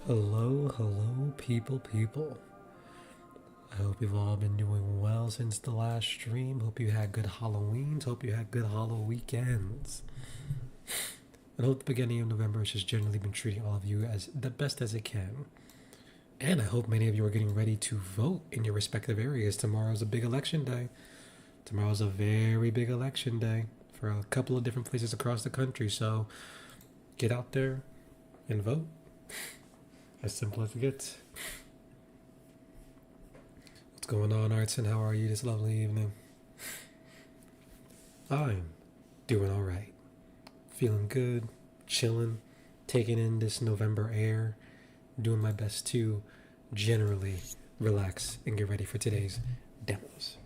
Hello, people. I hope you've all been doing well since the last stream. Hope you had good Halloweens. Hope you had good Hollow weekends. And hope the beginning of November has just generally been treating all of you as the best as it can. And I hope many of you are getting ready to vote in your respective areas. Tomorrow's a big election day. Tomorrow's a very big election day for a couple of different places across the country. So get out there and vote. As simple as it gets. What's going on, Artson? How are you this lovely evening? I'm doing alright. Feeling good, chilling, taking in this November air, doing my best to generally relax and get ready for today's demos.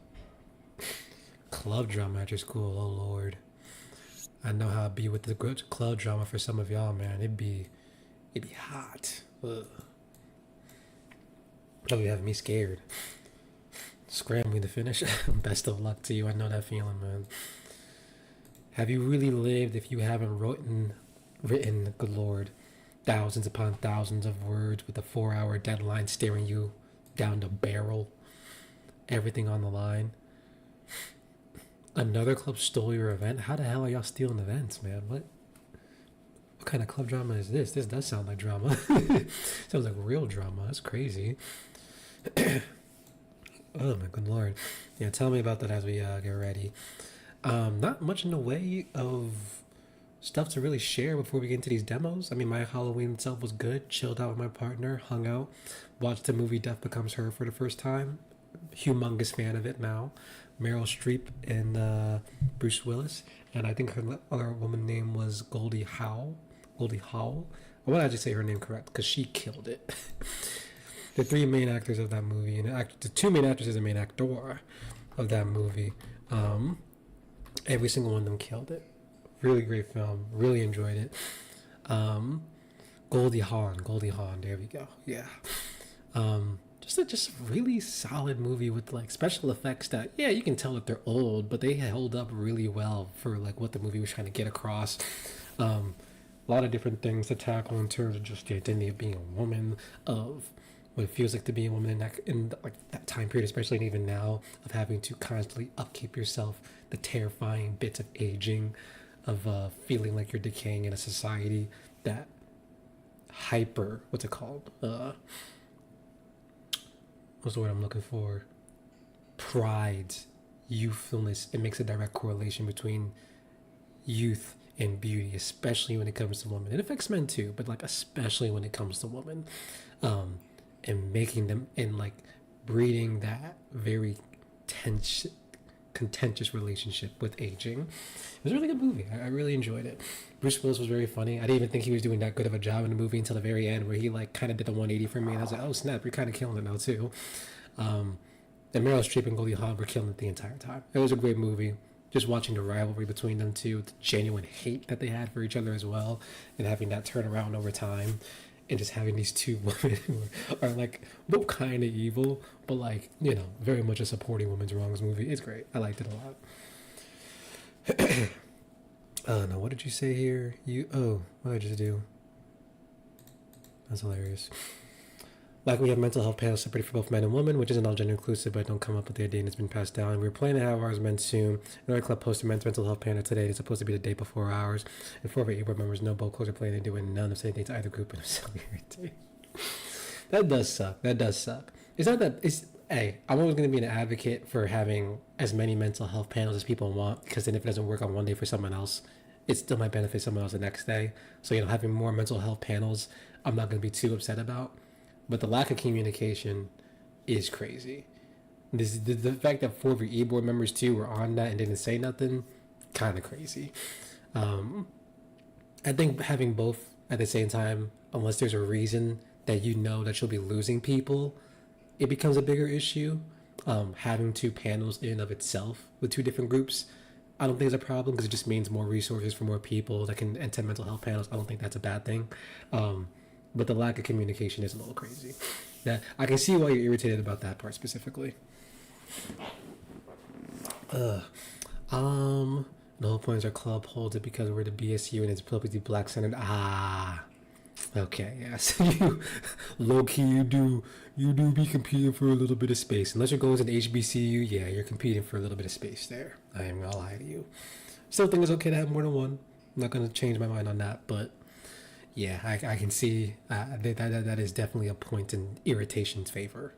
Club drama at your school, oh lord. I know how it'd be with the club drama for some of y'all, man. It'd be hot. Ugh. Oh, you have me scared. Scrambling to finish. Best of luck to you. I know that feeling, man. Have you really lived if you haven't written, good lord, thousands upon thousands of words with a 4-hour deadline staring you down the barrel? Everything on the line. Another club stole your event? How the hell are y'all stealing events, man? What kind of club drama is this? This does sound like drama. Sounds like real drama. That's crazy. Oh my good lord. Yeah, tell me about that as we get ready. Not much in the way of stuff to really share before we get into these demos. I mean, my Halloween itself was good. Chilled out with my partner, hung out, watched the movie Death Becomes Her for the first time. Humongous fan of it now. Meryl Streep and Bruce Willis, and I think her other woman name was Goldie Hawn. I want to just say her name correct because she killed it. The three main actors of that movie, and the two main actors is the main actor of that movie. Every single one of them killed it. Really great film. Really enjoyed it. Goldie Hawn. There we go. Yeah. Just a really solid movie with like special effects that, yeah, you can tell that they're old, but they hold up really well for like what the movie was trying to get across. A lot of different things to tackle in terms of just the identity of being a woman, of what it feels like to be a woman in like that time period, especially and even now, of having to constantly upkeep yourself, the terrifying bits of aging, of feeling like you're decaying in a society that what's it called? What's the word I'm looking for? Pride, youthfulness. It makes a direct correlation between youth and beauty, especially when it comes to women. It affects men too, but like especially when it comes to women. And making them, and like breeding that very contentious relationship with aging. It was a really good movie. I really enjoyed it. Bruce Willis was very funny. I didn't even think he was doing that good of a job in the movie until the very end, where he like kind of did the 180 for me, and I was like, oh snap, you're kind of killing it now too. And Meryl Streep and Goldie Hawn were killing it the entire time. It was a great movie. Just watching the rivalry between them two, the genuine hate that they had for each other as well, and having that turn around over time, and just having these two women who are like both kind of evil, but like, you know, very much a supporting women's wrongs movie. It's great. I liked it a lot. Now what did you say here? What did I just do? That's hilarious. Like, we have mental health panels separated for both men and women, which isn't all gender inclusive, but don't come up with the idea and it's been passed down. We're planning to have ours men soon. Another club posted men's mental health panel today. It's supposed to be the day before ours. And 4 of 8 board members know both clubs are planning to do it, and none have said anything to either group, and I'm so irritated. That does suck. It's not that, hey, I'm always going to be an advocate for having as many mental health panels as people want, because then if it doesn't work on one day for someone else, it still might benefit someone else the next day. So, you know, having more mental health panels, I'm not going to be too upset about. But the lack of communication is crazy. The fact that 4 of your e-board members too were on that and didn't say nothing, kind of crazy. I think having both at the same time, unless there's a reason that you know that you'll be losing people, it becomes a bigger issue. Having 2 panels in of itself with 2 different groups, I don't think it's a problem, because it just means more resources for more people that can attend mental health panels. I don't think that's a bad thing. But the lack of communication is a little crazy. That I can see why you're irritated about that part specifically. The whole point is our club holds it because we're the BSU and it's publicly black centered. Okay, yeah. So you, low key, you do be competing for a little bit of space. Unless you're going to the HBCU, yeah, you're competing for a little bit of space there. I am gonna lie to you. Still think it's okay to have more than one. I'm not gonna change my mind on that, but yeah, I can see that is definitely a point in irritation's favor.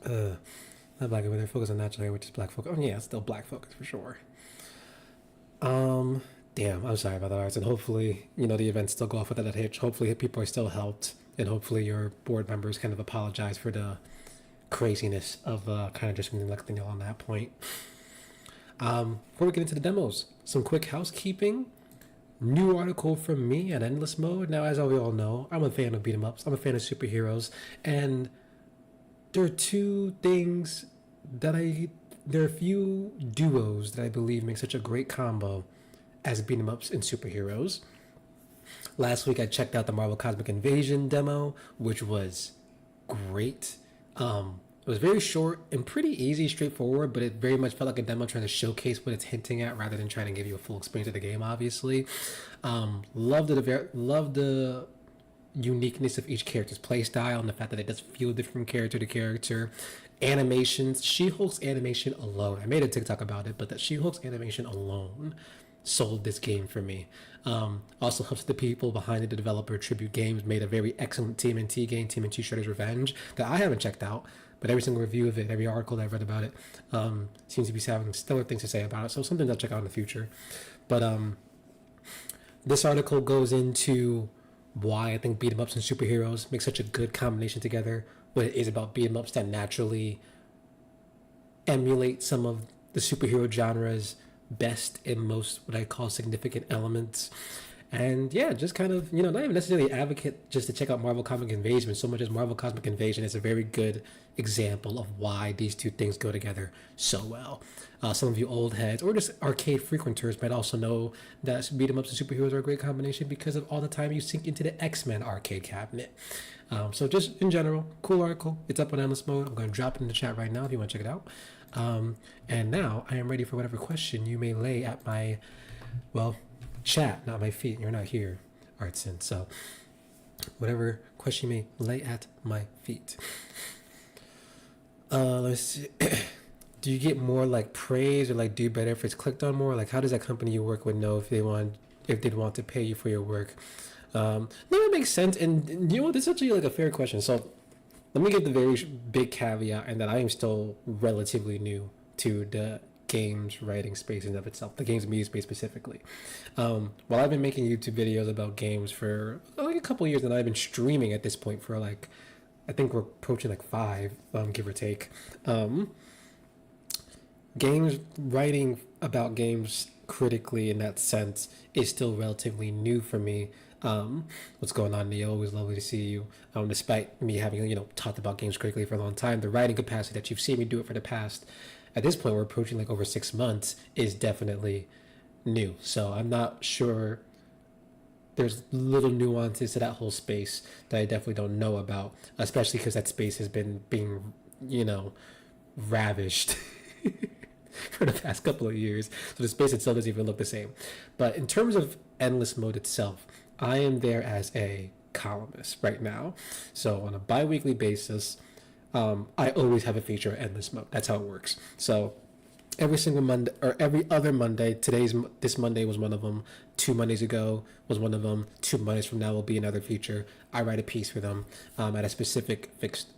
Not black people, they're focused on natural hair, which is black focus. Oh yeah, it's still black focus for sure. Um, Damn, I'm sorry about that, Arts, and hopefully, the events still go off without a hitch. Hopefully, people are still helped, and hopefully, your board members kind of apologize for the craziness of kind of just neglecting you on that point. Before we get into the demos, some quick housekeeping. New article from me at Endless Mode. Now, as we all know, I'm a fan of beat 'em ups. I'm a fan of superheroes, and there are two things that there are a few duos that I believe make such a great combo as beat 'em ups and superheroes. Last week I checked out the Marvel Cosmic Invasion demo, which was great. It was very short and pretty easy, straightforward, but it very much felt like a demo trying to showcase what it's hinting at rather than trying to give you a full experience of the game, obviously. Loved the uniqueness of each character's playstyle and the fact that it does feel different from character to character. Animations, She-Hulk's animation alone. I made a TikTok about it, but that She-Hulk's animation alone sold this game for me. Also helps the people behind it, the developer Tribute Games made a very excellent TMNT game, TMNT Shredder's Revenge, that I haven't checked out, but every single review of it, every article that I've read about it, seems to be having stellar things to say about it. So something I'll check out in the future. But this article goes into why I think beat 'em ups and superheroes make such a good combination together. What it is about beat 'em ups that naturally emulate some of the superhero genre's best and most what I call significant elements. And yeah, just kind of, not even necessarily advocate just to check out Marvel Cosmic Invasion so much as Marvel Cosmic Invasion is a very good example of why these two things go together so well. Some of you old heads or just arcade frequenters might also know that beat 'em ups and superheroes are a great combination because of all the time you sink into the X-Men arcade cabinet. So just in general, cool article. It's up on Endless Mode. I'm going to drop it in the chat right now if you want to check it out. And now I am ready for whatever question you may lay at my, chat, not my feet. You're not here, Artson. So whatever question you may lay at my feet. Let's see. Do you get more like praise or like do better if it's clicked on more? Like how does that company you work with know if they'd want to pay you for your work? No, it makes sense. And this is actually like a fair question. So let me give the very big caveat and that I am still relatively new to the games writing space in of itself, the games media space specifically. While I've been making YouTube videos about games for like a couple years and I've been streaming at this point for like, I think we're approaching like 5, give or take. Games writing about games critically in that sense is still relatively new for me. What's going on, Neo? Always lovely to see you. Despite me having talked about games critically for a long time, the writing capacity that you've seen me do it for the past, at this point we're approaching like over 6 months, is definitely new. So I'm not sure. There's little nuances to that whole space that I definitely don't know about, especially because that space has been being ravished for the past couple of years. So the space itself doesn't even look the same. But in terms of Endless Mode itself, I am there as a columnist right now. So on a bi-weekly basis, I always have a feature at Endless Mode. That's how it works. So every single Monday or every other Monday, this Monday was one of them. 2 Mondays ago was one of them. 2 Mondays from now will be another feature. I write a piece for them at a specific fixed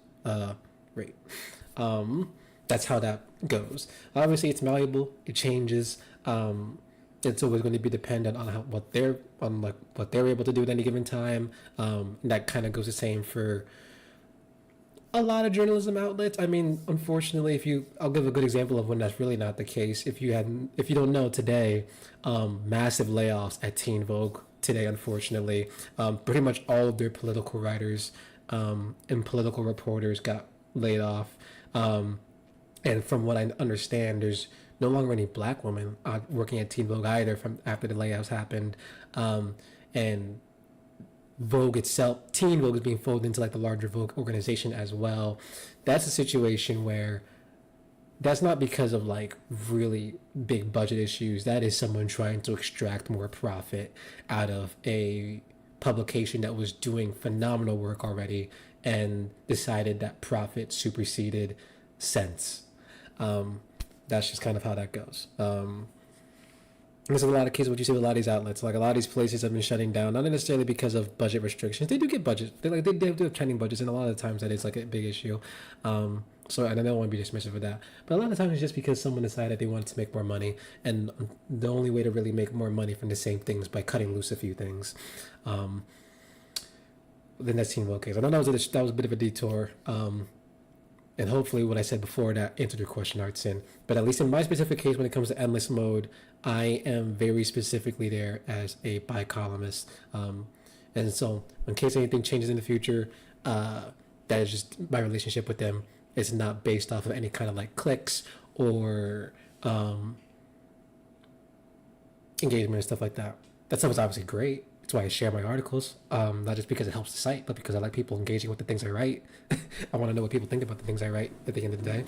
rate. That's how that goes. Obviously, it's malleable. It changes. It's always going to be dependent on what they're able to do at any given time. That kind of goes the same for a lot of journalism outlets. I mean, unfortunately, I'll give a good example of when that's really not the case. If you don't know today, massive layoffs at Teen Vogue today. Unfortunately, pretty much all of their political writers and political reporters got laid off. And from what I understand, there's no longer any black women working at Teen Vogue either from after the layoffs happened. And Vogue itself, Teen Vogue is being folded into like the larger Vogue organization as well. That's a situation where that's not because of like really big budget issues. That is someone trying to extract more profit out of a publication that was doing phenomenal work already and decided that profit superseded sense. Um, that's just kind of how that goes. There's a lot of cases what you see with a lot of these outlets. Like a lot of these places have been shutting down, not necessarily because of budget restrictions. They do get budget. They do have trending budgets, and a lot of the times that is like a big issue. So and I don't want to be dismissive of that, but a lot of times it's just because someone decided they wanted to make more money, and the only way to really make more money from the same things by cutting loose a few things. Then that seemed okay. So I know that was a bit of a detour. And hopefully what I said before that answered your question, Artsin. But at least in my specific case, when it comes to endless mode, I am very specifically there as a bi-columnist. And so in case anything changes in the future, that is just my relationship with them. It's not based off of any kind of like clicks or engagement and stuff like that. That stuff is obviously great. That's why I share my articles, not just because it helps the site, but because I like people engaging with the things I write. I want to know what people think about the things I write at the end of the day.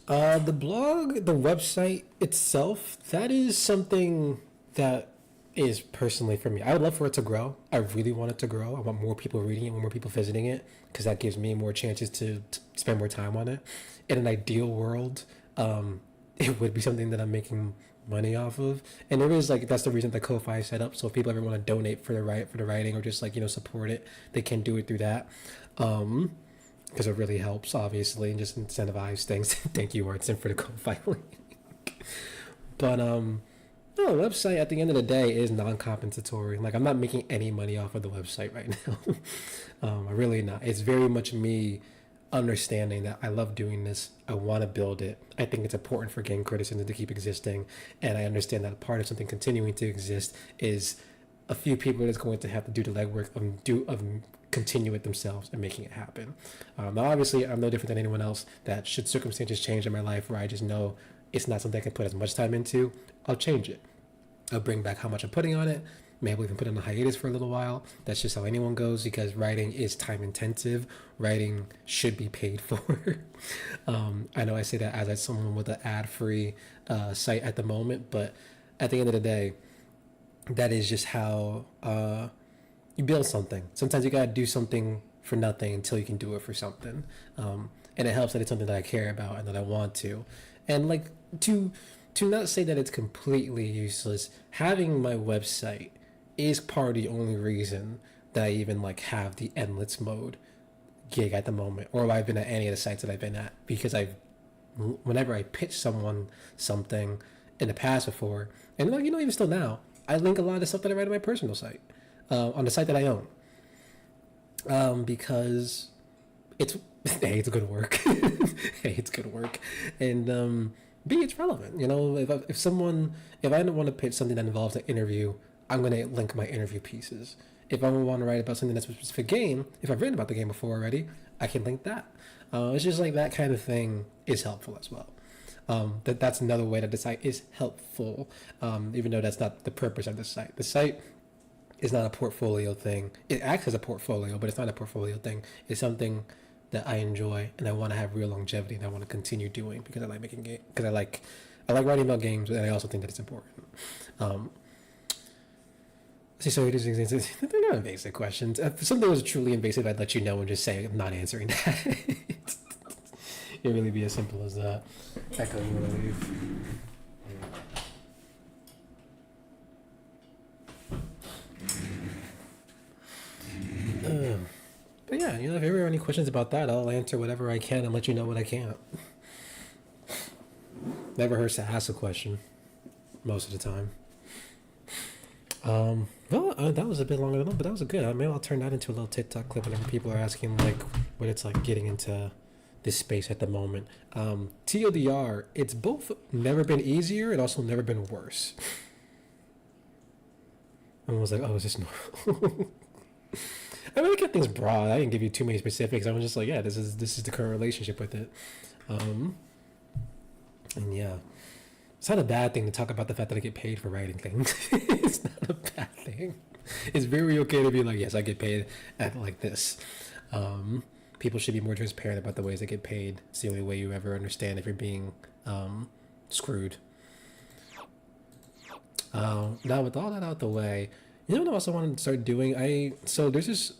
The blog, the website itself, that is something that is personally for me. I would love for it to grow. I really want it to grow. I want more people reading it, more people visiting it, because that gives me more chances to spend more time on it. In an ideal world, it would be something that I'm making money off of, and there is like that's the reason that Ko-Fi is set up. So if people ever want to donate for the writing or just like support it, they can do it through that, because it really helps obviously and just incentivize things. Thank you, Artsin, for the Ko-Fi link. But no, the website at the end of the day is non-compensatory. Like I'm not making any money off of the website right now. I really not. It's very much me understanding that I love doing this. I want to build it. I think it's important for game criticism to keep existing, and I understand that a part of something continuing to exist is a few people that's going to have to do the legwork of continue it themselves and making it happen. Now obviously I'm no different than anyone else that should circumstances change in my life where I just know it's not something I can put as much time into, I'll change it. I'll bring back how much I'm putting on it. Maybe even put it on a hiatus for a little while. That's just how anyone goes, because writing is time intensive. Writing should be paid for. I know I say that as someone with an ad-free site at the moment, but at the end of the day, that is just how you build something. Sometimes you gotta do something for nothing until you can do it for something. And it helps that it's something that I care about and that I want to. And like to not say that it's completely useless, having my website is part of the only reason that I even like have the endless mode gig at the moment, or I've been at any of the sites that I've been at, because whenever I pitch someone something in the past before, and like even still now, I link a lot of the stuff that I write on my personal site, on the site that I own, because it's A, it's good work. A, it's good work, and B, it's relevant. If I don't want to pitch something that involves an interview, I'm going to link my interview pieces. If I want to write about something that's a specific game, if I've written about the game before already, I can link that. It's just like that kind of thing is helpful as well. That's another way that the site is helpful, even though that's not the purpose of the site. The site is not a portfolio thing. It acts as a portfolio, but it's not a portfolio thing. It's something that I enjoy and I want to have real longevity and I want to continue doing, because I like making games, because I like writing about games, and I also think that it's important. So they're not invasive questions. If something was truly invasive, I'd let you know and just say I'm not answering that. It'd really be as simple as that. Echoing relief. But yeah, if there are any questions about that, I'll answer whatever I can and let you know what I can't. Never hurts to ask a question, most of the time. That was a bit longer than that, but that was good. Maybe I'll turn that into a little TikTok clip whenever people are asking like what it's like getting into this space at the moment. TLDR, it's both never been easier and also never been worse. I was like, oh, is this normal? I really kept things broad. I didn't give you too many specifics. I was just like, yeah, this is the current relationship with it. And yeah. It's not a bad thing to talk about the fact that I get paid for writing things. It's not a bad thing. It's very okay to be like, yes, I get paid at like this. People should be more transparent about the ways they get paid. It's the only way you ever understand if you're being screwed. Now, with all that out the way, You know what I also wanted to start doing? So there's this.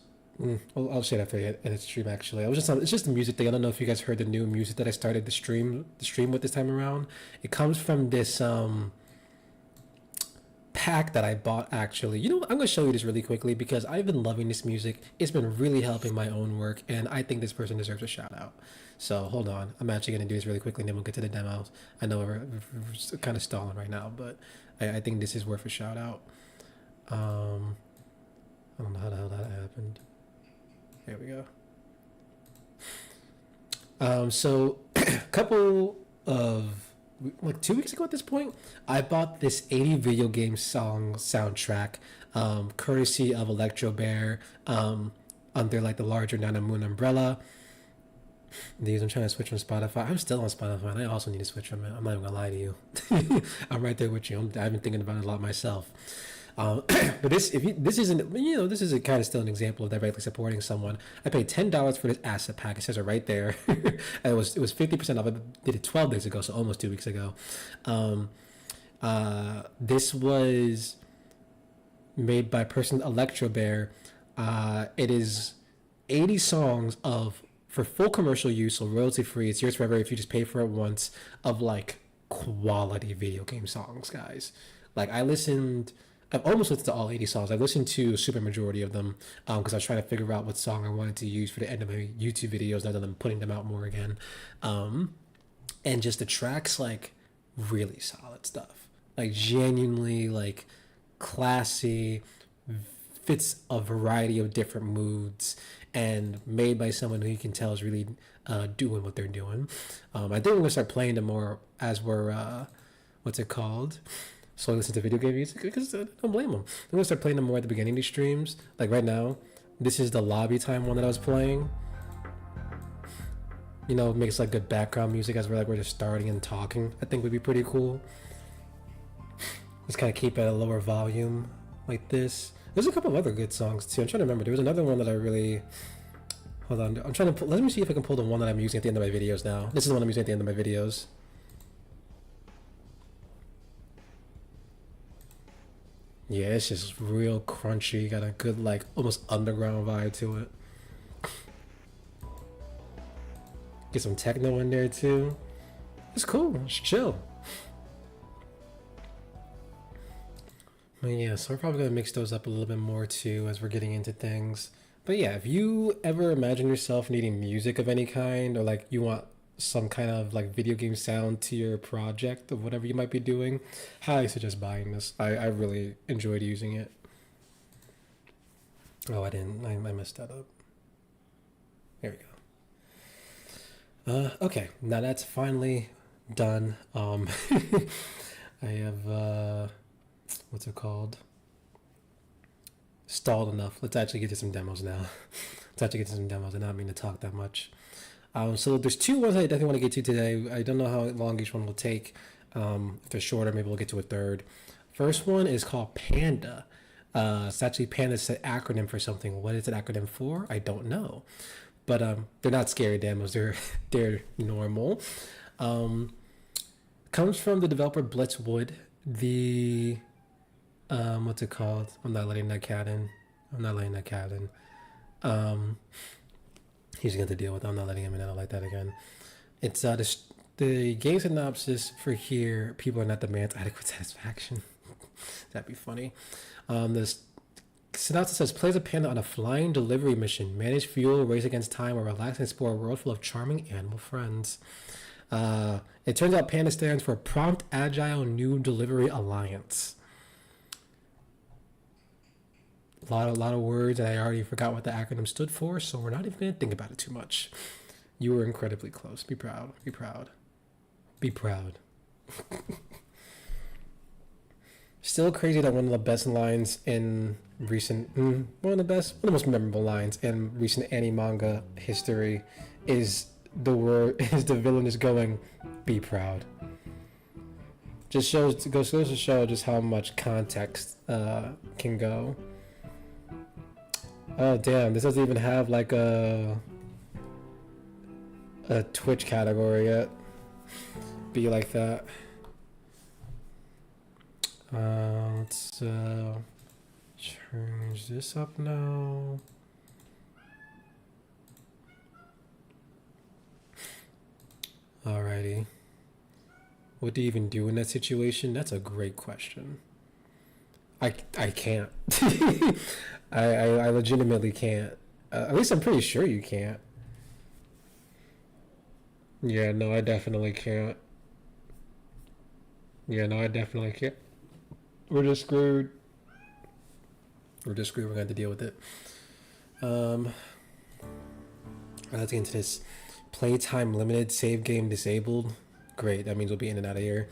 I'll say that after I edit stream. Actually, I was just on. It's just the music thing. I don't know if you guys heard the new music that I started the stream with this time around. It comes from this pack that I bought actually. You know, I'm gonna show you this really quickly because I've been loving this music. It's been really helping my own work, and I think this person deserves a shout out. So hold on, I'm actually gonna do this really quickly, and then we'll get to the demos. I know we're kind of stalling right now, but I think this is worth a shout out. Um, I don't know how the hell that happened. There we go. So a couple of like 2 weeks ago at this point, I bought this 80 video game song soundtrack, courtesy of Electro Bear, under like the larger Nana Moon umbrella. These I'm trying to switch from Spotify. I'm still on Spotify, and I also need to switch from it. I'm not even gonna lie to you. I'm right there with you. I've been thinking about it a lot myself. But this isn't, this is a kind of still an example of directly supporting someone. I paid $10 for this asset pack. It says it right there. And it was 50% off. I did it 12 days ago, so almost 2 weeks ago. This was made by person Electro Bear. It is 80 songs of for full commercial use, so royalty free. It's yours forever if you just pay for it once. Of like quality video game songs, guys. Like I've almost listened to all 80 songs. I've listened to a super majority of them because I was trying to figure out what song I wanted to use for the end of my YouTube videos now that I'm putting them out more again. And just the tracks, like really solid stuff. Like genuinely like classy, fits a variety of different moods and made by someone who you can tell is really doing what they're doing. I think we're going to start playing them more as we're, what's it called? So I listen to video game music because I don't blame them. I'm gonna start playing them more at the beginning of these streams. Like right now, this is the lobby time one that I was playing. It makes like good background music as we're just starting and talking. I think would be pretty cool. Just kind of keep it at a lower volume like this. There's a couple of other good songs too. I'm trying to remember. There was another one that I really. Hold on. I'm trying to. Let me see if I can pull the one that I'm using at the end of my videos now. This is the one I'm using at the end of my videos. Yeah, it's just real crunchy. Got a good, like, almost underground vibe to it. Get some techno in there, too. It's cool. It's chill. But yeah, so we're probably going to mix those up a little bit more, too, as we're getting into things. But yeah, if you ever imagine yourself needing music of any kind, or, like, you want some kind of like video game sound to your project of whatever you might be doing, highly suggest buying this. I really enjoyed using it. Oh, I didn't. I messed that up. There we go. Okay, now that's finally done. I have what's it called? Stalled enough. Let's actually get to some demos now. Let's actually get to some demos. I not mean to talk that much. So there's two ones I definitely want to get to today. I don't know how long each one will take. If they're shorter, maybe we'll get to a third. First one is called Panda. It's actually Pandas, an acronym for something. What is it acronym for? I don't know. But they're not scary demos. They're normal. Comes from the developer Blitzwood. The what's it called? I'm not letting that cat in. He's going to deal with it. I'm not letting him in. I don't like that again. It's the game synopsis for here. People are not demands adequate satisfaction. That'd be funny. The synopsis says, plays a panda on a flying delivery mission. Manage fuel, race against time, or relax and explore a world full of charming animal friends. It turns out Panda stands for Prompt Agile New Delivery Alliance. A lot of words, and I already forgot what the acronym stood for, so we're not even going to think about it too much. You were incredibly close. Be proud. Be proud. Be proud. Still crazy that one of the best lines in recent, one of the most memorable lines in recent anime manga history is the villain is going, be proud. Just goes to show just how much context can go. Oh damn, this doesn't even have like a Twitch category yet. Be like that. Change this up now. Alrighty. What do you even do in that situation? That's a great question. I can't. I legitimately can't. At least I'm pretty sure you can't. Yeah, no, I definitely can't. Yeah, no, I definitely can't. We're just screwed. We're just screwed. We're going to have to deal with it. Alright, let's get into this. Playtime limited, save game disabled. Great, that means we'll be in and out of here.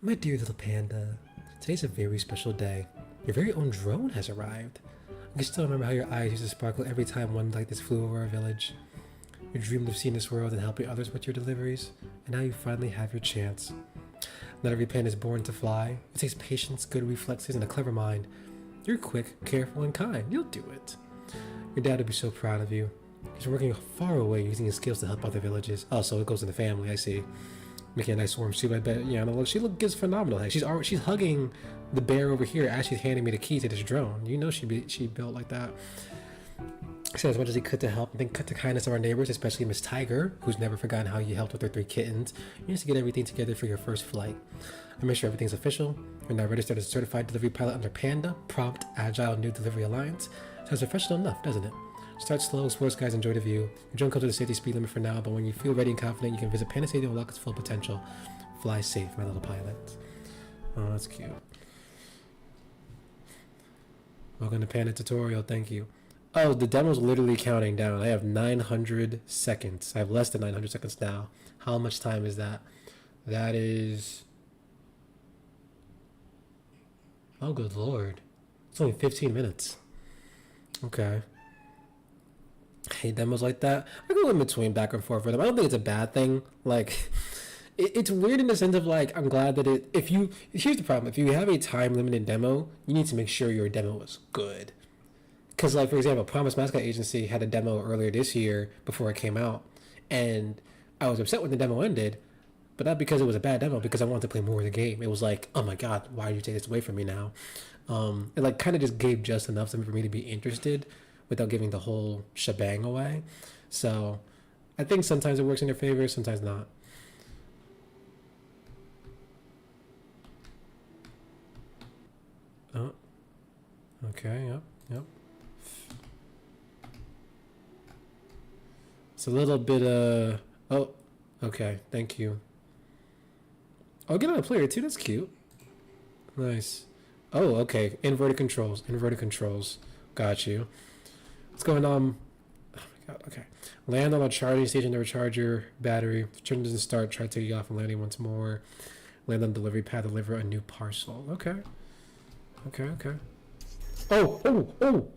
My dear little panda, today's a very special day. Your very own drone has arrived. I can still remember how your eyes used to sparkle every time one like this flew over our village. You dreamed of seeing this world and helping others with your deliveries, and now you finally have your chance. Not every panda is born to fly. It takes patience, good reflexes, and a clever mind. You're quick, careful, and kind. You'll do it. Your dad would be so proud of you. He's working far away using his skills to help other villages. Oh, so it goes in the family, I see. Making a nice warm soup, I bet. Yeah, no, look, she gives phenomenal. She's hugging the bear over here as she's handing me the key to this drone. You know she built like that. He said as much as he could to help and then cut the kindness of our neighbors, especially Miss Tiger, who's never forgotten how you helped with her 3 kittens. You need to get everything together for your first flight. I make sure everything's official. You're now registered as a certified delivery pilot under Panda, Prompt, Agile, New Delivery Alliance. Sounds professional enough, doesn't it? Start slow, explore skies, enjoy the view. Your drone comes with a safety speed limit for now, but when you feel ready and confident, you can visit Panda Stadium and unlock its full potential. Fly safe, my little pilot. Oh, that's cute. Welcome to Panda Tutorial, thank you. Oh, the demo's literally counting down. I have 900 seconds. I have less than 900 seconds now. How much time is that? That is... Oh, good lord. It's only 15 minutes. Okay. I hate demos like that. I go in between back and forth with them. I don't think it's a bad thing. Like, it's weird in the sense of like, I'm glad that here's the problem. If you have a time limited demo, you need to make sure your demo is good. Because, like, for example, Promise Mascot Agency had a demo earlier this year before it came out, and I was upset when the demo ended, but not because it was a bad demo, because I wanted to play more of the game. It was like, oh my god, why did you take this away from me now? It, like, kind of just gave just enough for me to be interested without giving the whole shebang away. So, I think sometimes it works in your favor, sometimes not. Oh, okay, yep. It's a little bit, oh, okay, thank you. Oh, get on a player too, that's cute. Nice. Oh, okay, inverted controls. Got you. What's going on? Oh my god, okay. Land on a charging station to recharge your battery. If the train doesn't start, try taking off and landing once more. Land on delivery pad, deliver a new parcel. Okay. Oh!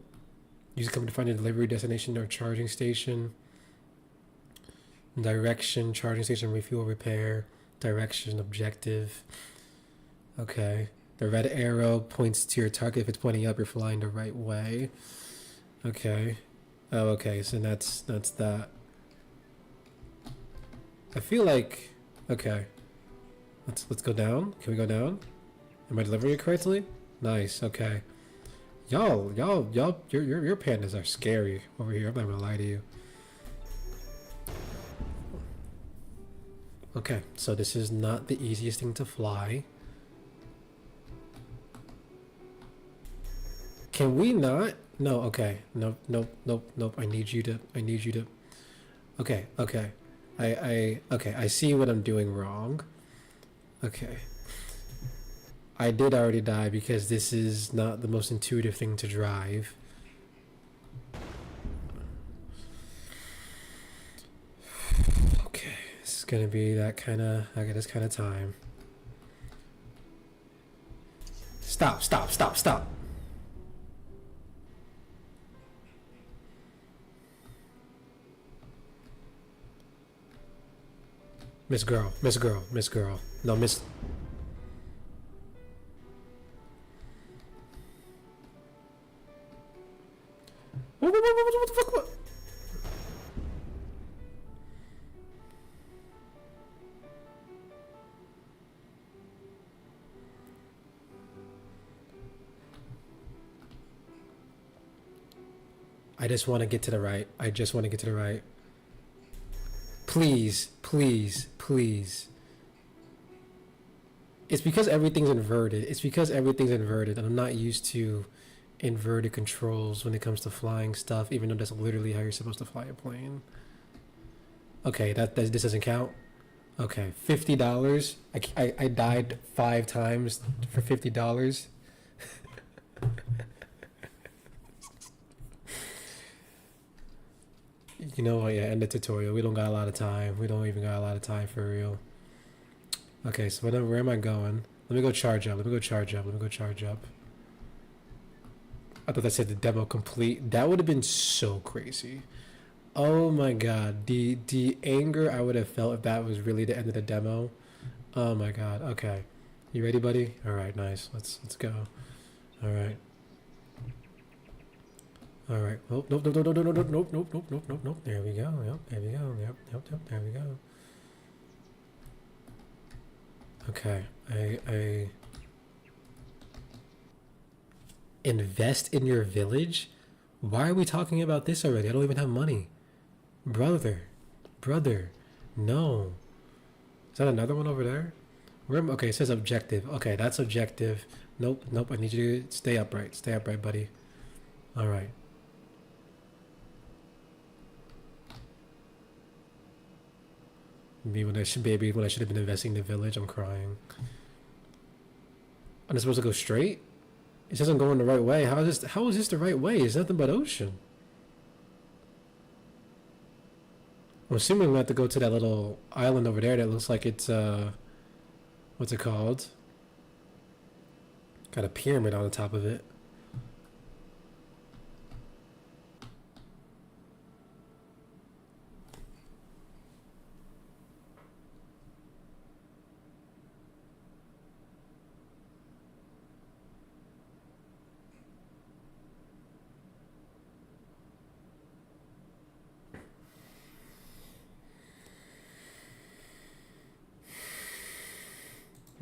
Use it coming to find your delivery destination or charging station. Direction, charging station, refuel, repair. Direction, objective. Okay. The red arrow points to your target. If it's pointing up, you're flying the right way. Okay. Oh, okay. So that's that. I feel like... Okay. Let's go down. Can we go down? Am I delivering it correctly? Nice. Okay. Y'all, your pandas are scary over here. I'm not gonna lie to you. Okay, so this is not the easiest thing to fly. Can we not? No, okay. Nope. I need you to. Okay. Okay, I see what I'm doing wrong. Okay. I did already die because this is not the most intuitive thing to drive. Okay, this is gonna be that kind of, I got this kind of time. Stop. Miss girl. No, miss. What the fuck? What? I just want to get to the right. I just want to get to the right. Please, please, please. It's because everything's inverted. It's because everything's inverted, and I'm not used to inverted controls when it comes to flying stuff, even though that's literally how you're supposed to fly a plane. Okay, this doesn't count. Okay, $50. I died 5 times for $50. You know what? Yeah, end the tutorial. We don't got a lot of time. We don't even got a lot of time for real. Okay, so where am I going? Let me go charge up. Let me go charge up. Let me go charge up. I thought that said the demo complete. That would have been so crazy. Oh my god. The anger I would have felt if that was really the end of the demo. Oh my god. Okay. You ready, buddy? Alright, nice. Let's go. Alright. Alright. Oh, nope, nope, nope, nope, nope, nope, nope, nope, nope, nope, nope. There we go. Yep, there we go. Yep, yep, yep, there we go. Okay, I invest in your village? Why are we talking about this already? I don't even have money. Brother, no. Is that another one over there? Okay, it says objective. Okay, that's objective. Nope, I need you to stay upright. Stay upright, buddy. All right. Maybe when I should have been investing in the village, I'm crying. I'm supposed to go straight? It says I'm going the right way. How is this the right way? It's nothing but ocean. I'm assuming we have to go to that little island over there that looks like it's what's it called? Got a pyramid on the top of it.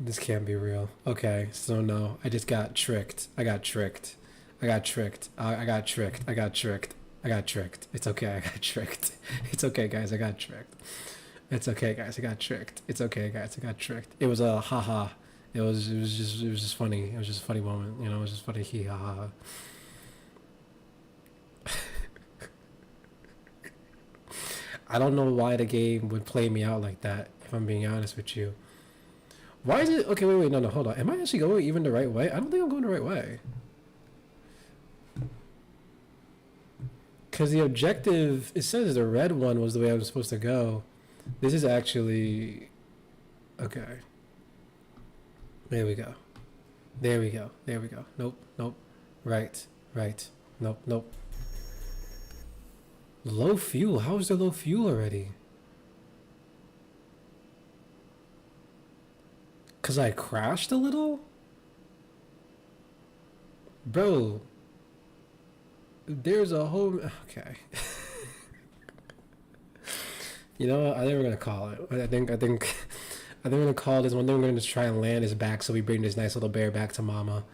This can't be real. Okay, so no, I just got tricked. I got tricked. I got tricked. I got tricked. I got tricked. I got tricked. It's okay, I got tricked. It's okay, guys, I got tricked. It's okay, guys, I got tricked. It's okay, guys, I got tricked. It was a haha. It was just funny. It was just a funny moment. You know, it was just funny. Hee ha ha. I don't know why the game would play me out like that, if I'm being honest with you. Why is it... Okay, wait, no, hold on. Am I actually going even the right way? I don't think I'm going the right way. Because the objective... It says the red one was the way I was supposed to go. This is actually... Okay. There we go. There we go. There we go. Nope. Right. Nope. Low fuel? How is there low fuel already? Because I crashed a little? Bro. There's a whole... Okay. You know what? I think we're going to call it. I think we're going to call this one. Then we're going to try and land his back so we bring this nice little bear back to mama.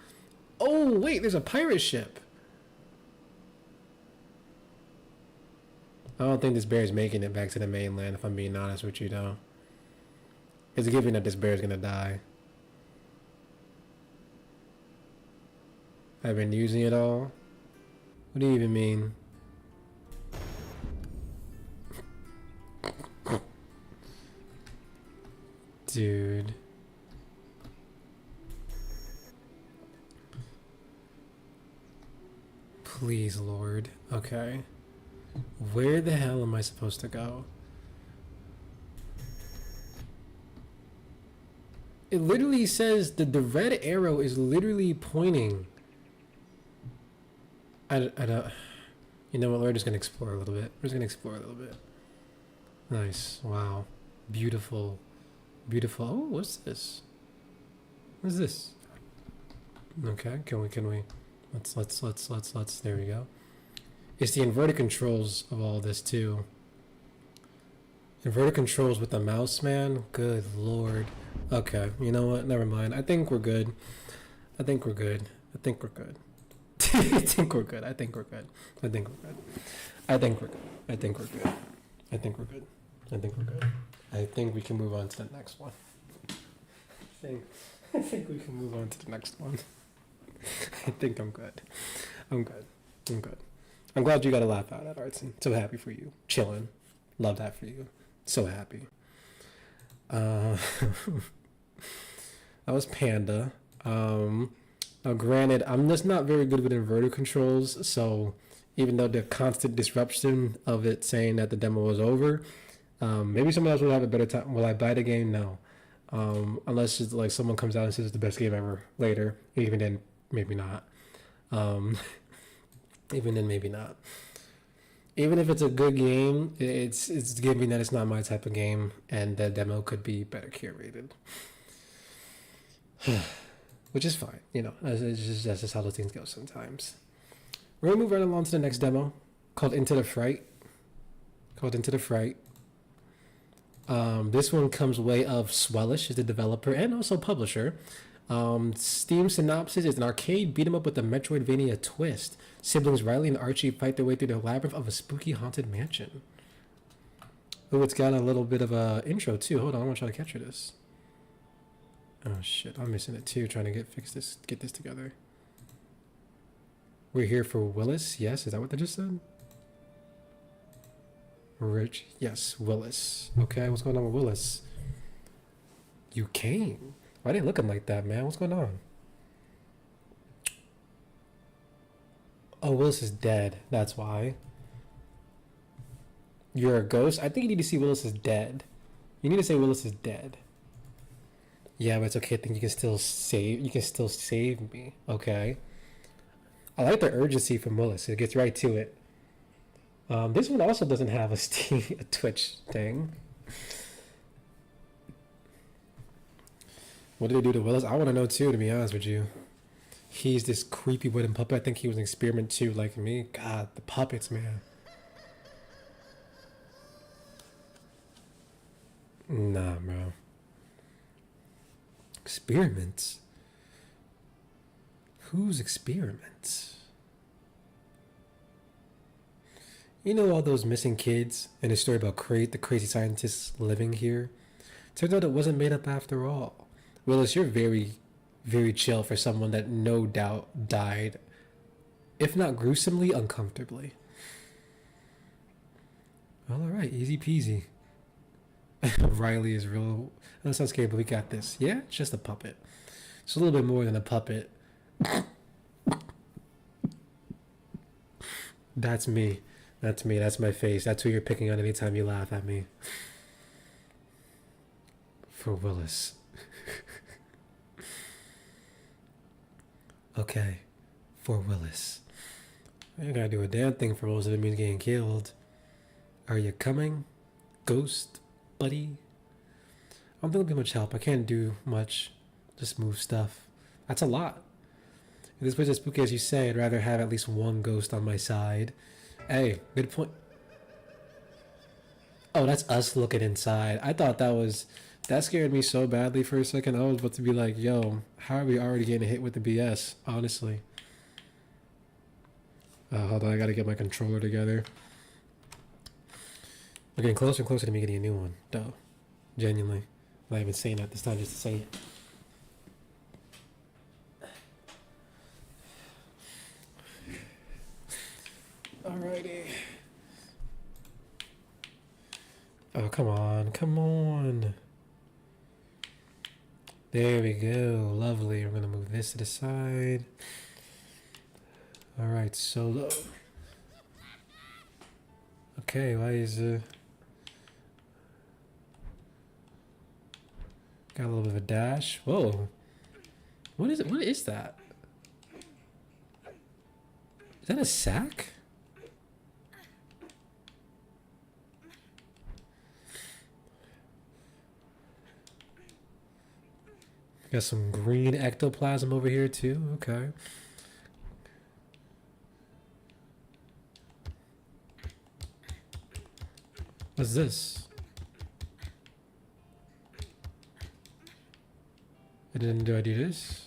Oh, wait. There's a pirate ship. I don't think this bear is making it back to the mainland, if I'm being honest with you, though. It's a given that this bear is gonna die. I've been using it all. What do you even mean? Dude. Please, Lord. Okay. Where the hell am I supposed to go? It literally says that the red arrow is literally pointing. I don't... You know what? We're just going to explore a little bit. Nice. Wow. Beautiful. Oh, what's this? What is this? Okay, can we... Let's... There we go. It's the inverted controls of all this, too. Inverted controls with the mouse, man? Good lord. Okay, you know what? Never mind. I think we're good. I think we're good. I think we're good. I think we're good. I think we're good. I think we're good. I think we're good. I think we're good. I think we can move on to the next one. I think we can move on to the next one. I think I'm good. I'm good. I'm good. I'm glad you got a laugh out at Artsy. So happy for you. Chilling. Love that for you. So happy. That was Panda. Now granted, I'm just not very good with inverter controls, so even though the constant disruption of it saying that the demo was over, maybe someone else will have a better time. Will I buy the game? No. Unless it's like someone comes out and says it's the best game ever later. Even then, maybe not. Even then, maybe not. Even if it's a good game, it's giving that it's not my type of game, and the demo could be better curated. Which is fine, you know. That's just how those things go sometimes. We're gonna move right along to the next demo, called Into the Fright. This one comes way of Swellish, is the developer and also publisher. Steam synopsis is an arcade beat 'em up with a Metroidvania twist. Siblings Riley and Archie fight their way through the labyrinth of a spooky haunted mansion. Oh, it's got a little bit of a intro too. Hold on, I'm gonna try to capture this. Oh shit, I'm missing it too. Trying to get this together. We're here for Willis. Yes, is that what they just said? Rich. Yes, Willis. Okay, what's going on with Willis? You came. Why are they looking like that, man? What's going on? Oh, Willis is dead. That's why. You're a ghost? I think you need to see Willis is dead. You need to say Willis is dead. Yeah, but it's okay. I think you can still save. You can still save me. Okay. I like the urgency from Willis. It gets right to it. This one also doesn't have a Twitch thing. What did they do to Willis? I want to know too, to be honest with you. He's this creepy wooden puppet. I think he was an experiment too, like me. God, the puppets, man. Nah, bro. Experiments? Whose experiments? You know all those missing kids and the story about the crazy scientists living here? Turns out it wasn't made up after all. Willis, you're very, very chill for someone that no doubt died, if not gruesomely, uncomfortably. Well, alright, easy peasy. Riley is real. That sounds scary, but we got this. Yeah, it's just a puppet. It's a little bit more than a puppet. That's me. That's me. That's my face. That's who you're picking on anytime you laugh at me. For Willis. Okay. For Willis. I gotta do a damn thing for most of it means getting killed. Are you coming? Ghost? Buddy? I don't think it'll be much help. I can't do much. Just move stuff. That's a lot. If this place is spooky as you say, I'd rather have at least one ghost on my side. Hey, good point. Oh, that's us looking inside. I thought that scared me so badly for a second. I was about to be like, yo, how are we already getting hit with the BS? Honestly. Hold on, I gotta get my controller together. We're getting closer and closer to me getting a new one. Duh. Genuinely. I'm not even saying that this time just to say it. Alrighty. Oh, come on. Come on. There we go. Lovely. We're going to move this to the side. Alright, solo. Okay, why is got a little bit of a dash. Whoa. What is it? What is that? Is that a sack? Got some green ectoplasm over here too. Okay. What's this? Do I do this?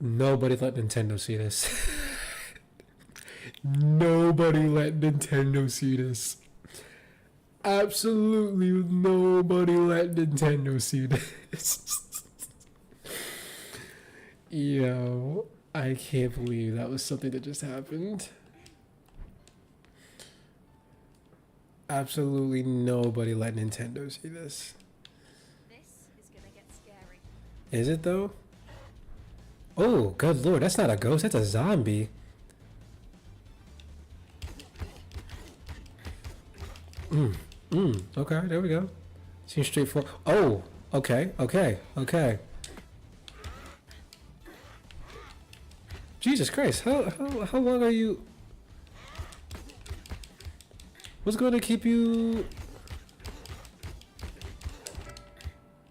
Nobody let Nintendo see this. Nobody let Nintendo see this. Absolutely nobody let Nintendo see this. Yo, I can't believe that was something that just happened. Absolutely nobody let Nintendo see this. This is gonna get scary. Is it though? Oh, good lord, that's not a ghost, that's a zombie. Okay, there we go. Seems straightforward. Oh, okay. Jesus Christ, how long are you? What's going to keep you?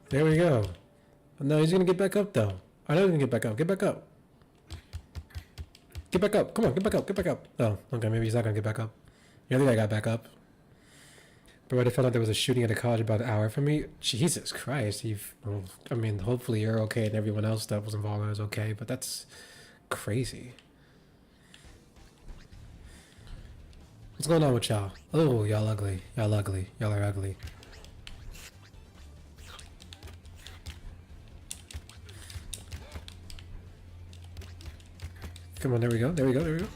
There we go. No, he's gonna get back up though. I know he's gonna get back up. Get back up. Get back up. Come on, get back up. Get back up. Oh, okay, maybe he's not gonna get back up. Yeah, I think I got back up. But when I found out there was a shooting at a college about an hour from me, Jesus Christ, I mean, hopefully you're okay and everyone else that was involved is okay, but that's crazy. What's going on with y'all? Oh, y'all ugly. Y'all ugly. Y'all are ugly. Come on, there we go. There we go. There we go.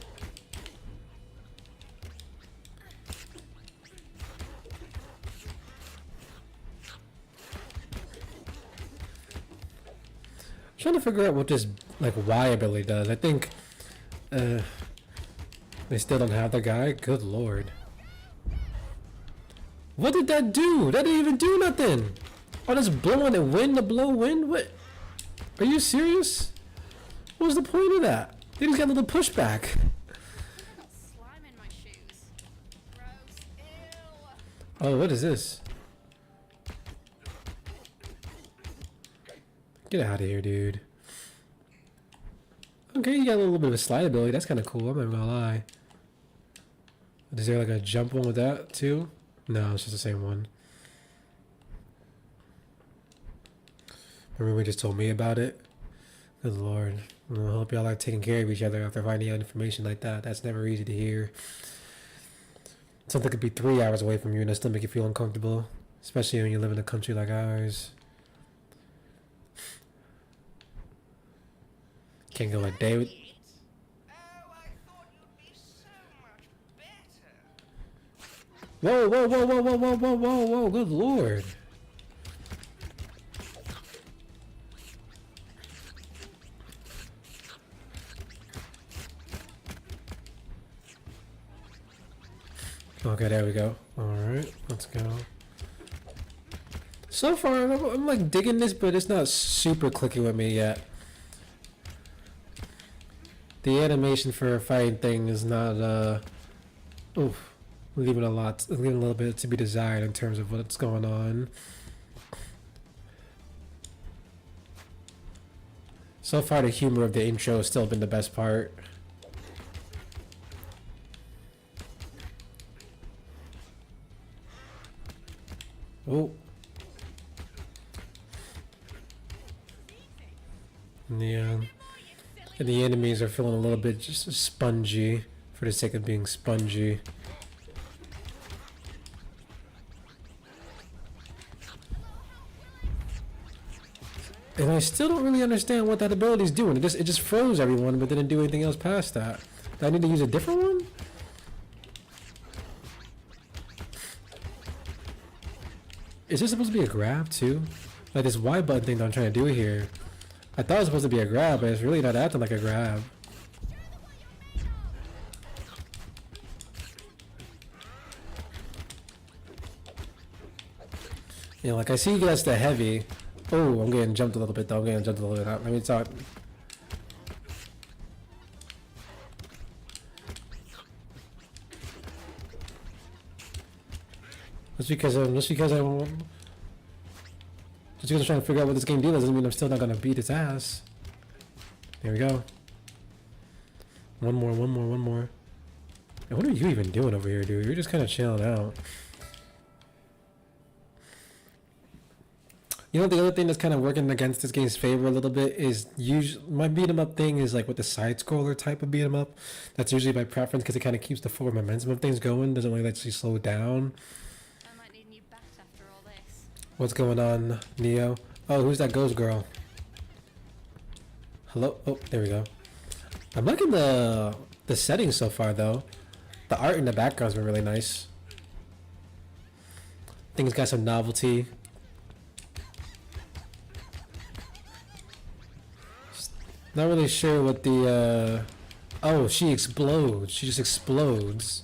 Trying to figure out what this like Y ability does. I think they still don't have the guy. Good lord. What did that do? That didn't even do nothing. Oh, that's blowing it wind to blow wind? What? Are you serious? What was the point of that? They just got a little pushback. Slime in my shoes. Gross. Ew. Oh, what is this? Get out of here, dude. Okay, you got a little bit of a slide ability. That's kind of cool. I'm not gonna lie. Is there like a jump one with that too? No, it's just the same one. Remember we just told me about it? Good lord. I hope y'all are taking care of each other after finding out information like that. That's never easy to hear. Something could be 3 hours away from you and it still make you feel uncomfortable. Especially when you live in a country like ours. Can't go a day with... Whoa, whoa, whoa, whoa, whoa, whoa, whoa, whoa, whoa, good lord. Okay, there we go. Alright, let's go. So far, I'm like digging this, but it's not super clicking with me yet. The animation for a fighting thing is not, leaving a little bit to be desired in terms of what's going on. So far, the humor of the intro has still been the best part. Oh. Yeah. And the enemies are feeling a little bit just spongy for the sake of being spongy. And I still don't really understand what that ability is doing. It just froze everyone, but didn't do anything else past that. Do I need to use a different one? Is this supposed to be a grab too? Like this Y button thing that I'm trying to do here. I thought it was supposed to be a grab, but it's really not acting like a grab. You know, like I see that's the heavy. Oh, I'm getting jumped a little bit though. I'm getting jumped a little bit. Let me talk. Just because I'm trying to figure out what this game deal doesn't mean I'm still not gonna beat its ass. There we go. One more. And what are you even doing over here, dude? You're just kind of chilling out. You know, the other thing that's kind of working against this game's favor a little bit is usually my beat 'em up thing is like with the side scroller type of beat 'em up. That's usually my preference because it kind of keeps the forward momentum of things going. Doesn't really let you slow down. I might need a new bat after all this. What's going on, Neo? Oh, who's that ghost girl? Hello? Oh, there we go. I'm liking the settings so far though. The art in the background's been really nice. I think it's got some novelty. Not really sure what the oh, she explodes. She just explodes.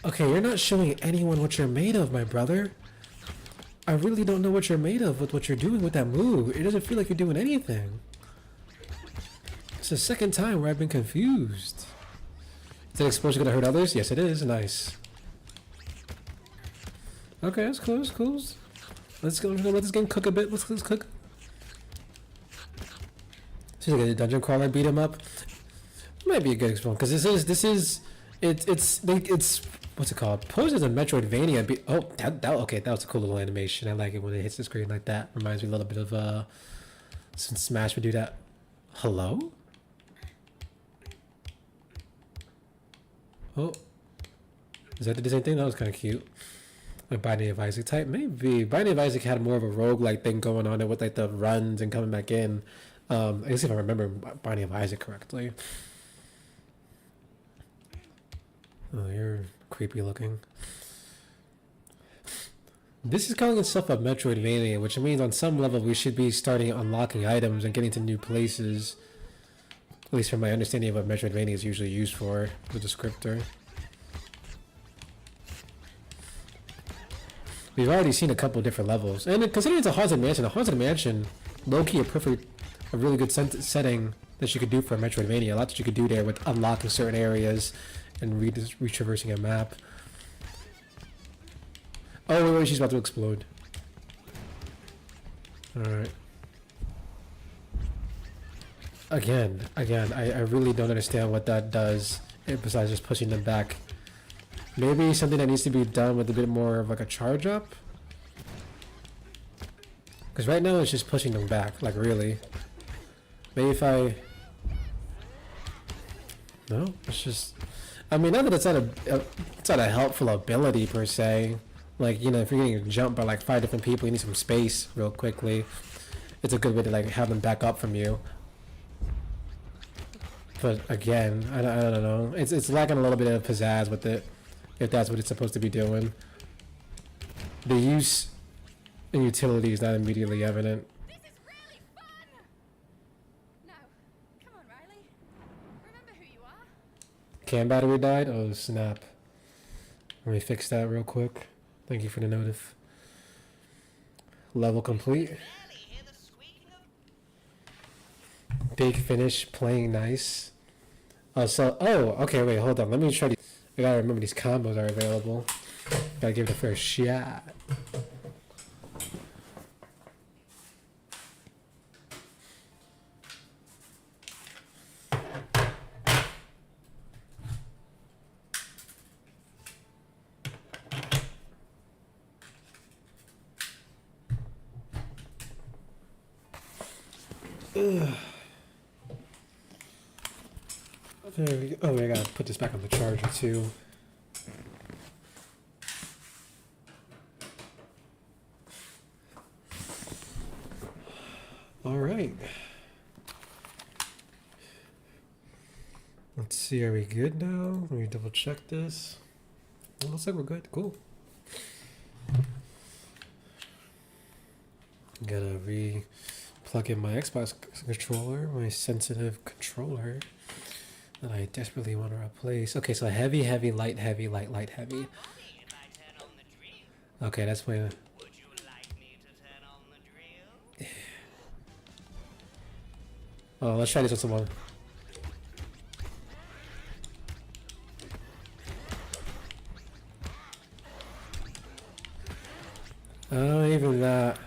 Okay, you're not showing anyone what you're made of, my brother. I really don't know what you're made of with what you're doing with that move. It doesn't feel like you're doing anything. It's the second time where I've been confused. Is that explosion gonna hurt others? Yes, it is. Nice. Okay, that's cool. That's cool. Let's go. Let this game cook a bit. Let's cook. She's like a dungeon crawler beat him up. Might be a good example because it's what's it called? Posed as a Metroidvania. Okay, that was a cool little animation. I like it when it hits the screen like that. Reminds me a little bit of since Smash would do that. Hello? Oh, is that the same thing? That was kind of cute. Like Binding of Isaac type, maybe. Binding of Isaac had more of a roguelike thing going on it with like the runs and coming back in. I guess if I remember Binding of Isaac correctly. Oh, you're creepy looking. This is calling itself a Metroidvania, which means on some level we should be starting unlocking items and getting to new places. At least from my understanding of what Metroidvania is usually used for, the descriptor. We've already seen a couple different levels. And considering it's a Haunted Mansion, low-key a really good wsetting that you could do for a Metroidvania. A lot that you could do there with unlocking certain areas and retraversing a map. Oh, wait, she's about to explode. Alright. Again, I really don't understand what that does besides just pushing them back. Maybe something that needs to be done with a bit more of like a charge up? Because right now it's just pushing them back, like really. Maybe if I... No, it's just... I mean, not that it's not a helpful ability per se. Like, you know, if you're getting jumped by like 5 different people, you need some space real quickly. It's a good way to like have them back up from you. But again, I don't know. It's lacking a little bit of pizzazz with it, if that's what it's supposed to be doing. The use and utility is not immediately evident. This is really fun! No. Come on, Riley. Remember who you are? Cam battery died? Oh snap. Let me fix that real quick. Thank you for the notif. Level complete. Big finish, playing nice. Okay, wait, hold on. Let me try to... I gotta remember these combos are available. Gotta give it a fair shot. Ugh. There we go. Oh, I gotta put this back on the charger too. All right. Let's see, are we good now? Let me double check this. It looks like we're good. Cool. Gotta plug in my Xbox controller, my sensitive controller that I desperately want to replace. Okay, so heavy, heavy, light, heavy, light, light, heavy. Okay, that's my... Oh, let's try this with someone. Oh, even that.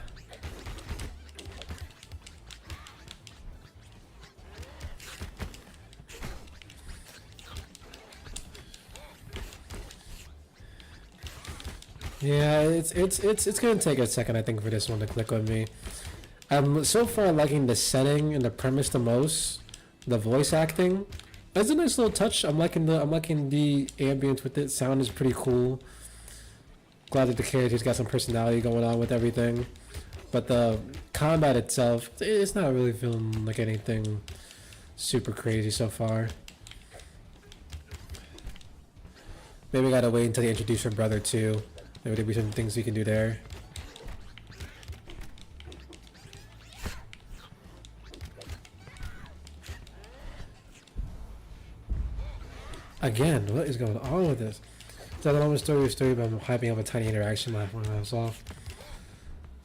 Yeah, it's gonna take a second, I think, for this one to click with me. I'm so far liking the setting and the premise the most. The voice acting, that's a nice little touch. I'm liking the ambience with it. Sound is pretty cool. Glad that the character's got some personality going on with everything. But the combat itself, it's not really feeling like anything super crazy so far. Maybe we gotta wait until they introduce her brother too. Maybe there'll be some things we can do there. Again, what is going on with this? Is that the story about hyping up a tiny interaction last when I was off?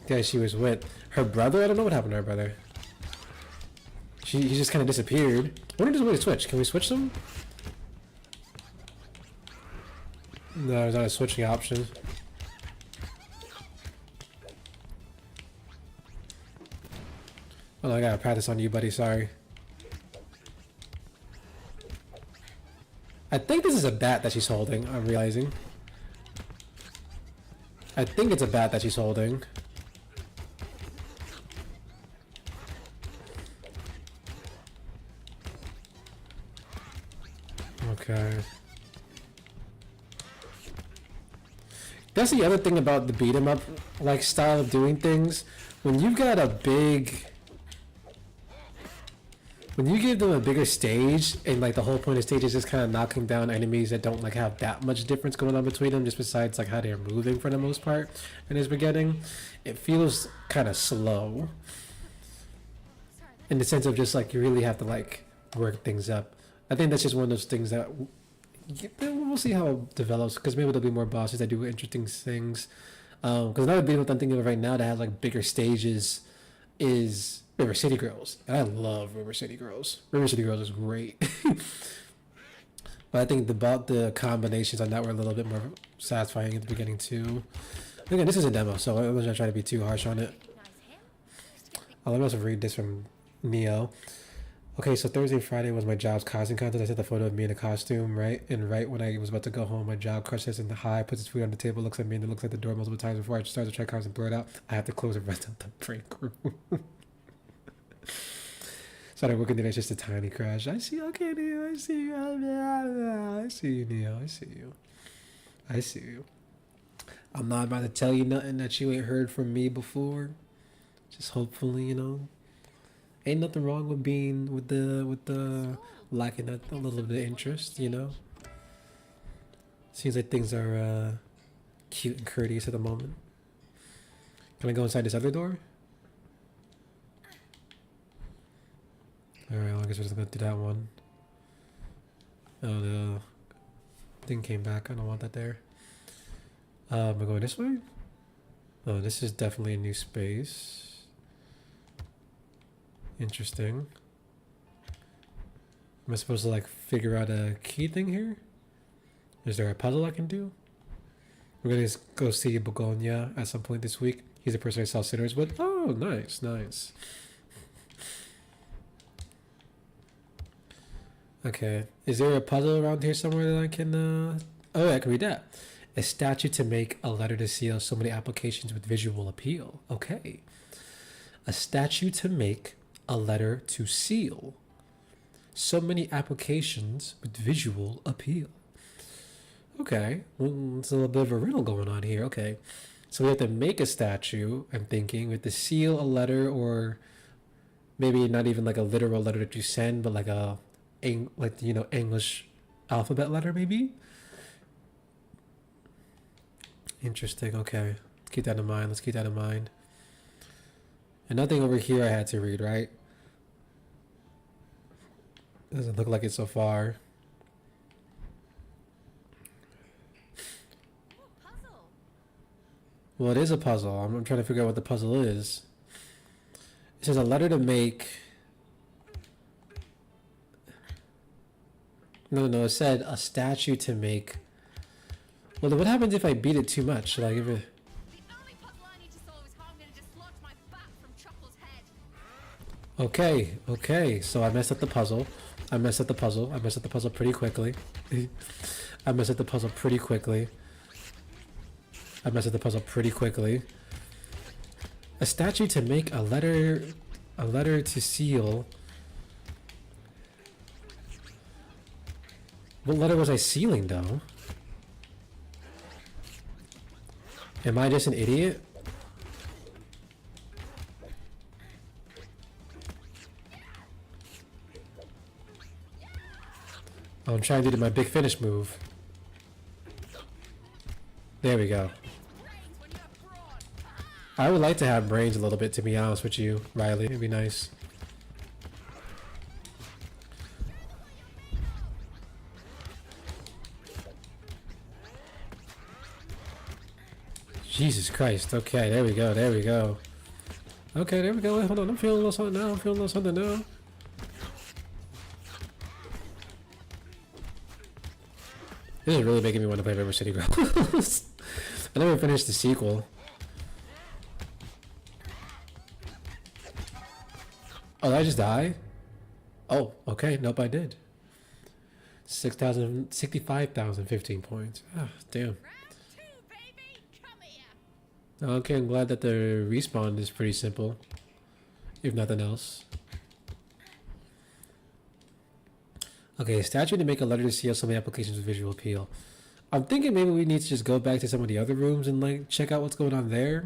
The guy she was with. Her brother? I don't know what happened to her brother. He just kind of disappeared. I wonder if there's a way to switch. Can we switch them? No, there's not a switching option. Oh, I gotta practice on you, buddy. Sorry. I think this is a bat that she's holding. I'm realizing. I think it's a bat that she's holding. Okay. That's the other thing about the beat 'em up like style of doing things. When you've got a big, when you give them a bigger stage, and like the whole point of stage is just kind of knocking down enemies that don't like have that much difference going on between them, just besides like how they're moving for the most part in this beginning, it feels kind of slow. In the sense of just like you really have to like work things up. I think that's just one of those things that we'll see how it develops, because maybe there'll be more bosses that do interesting things. Because another beat 'em up I'm thinking of right now that has like bigger stages is River City Girls. And I love River City Girls. River City Girls is great. But I think the combinations on that were a little bit more satisfying at the beginning too. Again, this is a demo, so I'm not trying to be too harsh on it. Oh, let me also read this from Neo. Okay, so Thursday and Friday was my job's costume contest. I sent the photo of me in a costume, right? And right when I was about to go home, my job crushes in the high, puts his food on the table, looks at me, and then looks at the door multiple times before I start to try cards and blur it out. I have to close and rent out the break room. Started working there, it's just a tiny crash. I see, okay, Neo, I see you. I see you, Neo, I see you. I see you. I'm not about to tell you nothing that you ain't heard from me before. Just hopefully, you know. Ain't nothing wrong with being with the lacking a little bit of interest, you know. Seems like things are cute and courteous at the moment. Can I go inside this other door? Alright, well, I guess we're just gonna do that one. Oh, the thing came back. I don't want that there. Am I going this way? Oh, this is definitely a new space. Interesting. Am I supposed to like figure out a key thing here? Is there a puzzle I can do? We're gonna go see Begonia at some point this week. He's the person I sell sinners with. Oh, nice, nice. Okay. Is there a puzzle around here somewhere that I can oh, I can read that. A statue to make, a letter to seal, so many applications with visual appeal. Okay. A statue to make, a letter to seal, so many applications with visual appeal. Okay, well, it's a little bit of a riddle going on here. Okay, so we have to make a statue, I'm thinking. We have to seal a letter, or maybe not even like a literal letter that you send, but like a English alphabet letter maybe. Interesting. Okay, let's keep that in mind. And nothing over here I had to read, right? Doesn't look like it so far. Puzzle. Well, it is a puzzle. I'm trying to figure out what the puzzle is. It says a letter to make. No, it said a statue to make. Well, then what happens if I beat it too much? Like if it... The only puzzle I need to solve is how I'm going to dislodge my bat from Chuckle's head. Okay. So I messed up the puzzle. I messed up the puzzle pretty quickly. I messed up the puzzle pretty quickly. A statue to make a letter to seal. What letter was I sealing though? Am I just an idiot? I'm trying to do my big finish move. There we go. I would like to have brains a little bit, to be honest with you, Riley. It'd be nice. Jesus Christ. Okay, there we go. There we go. Okay, there we go. Wait, hold on. I'm feeling a little something now. I'm feeling a little something now. This is really making me want to play River City Girls. I never finished the sequel. Oh, did I just die? Oh, okay. Nope, I did. 6,000, 65,000, 15 points. Ah, damn. Round two, baby. Come here. Okay, I'm glad that the respawn is pretty simple. If nothing else. Okay, statue to make a letter to seal so many applications with visual appeal. I'm thinking maybe we need to just go back to some of the other rooms and like check out what's going on there.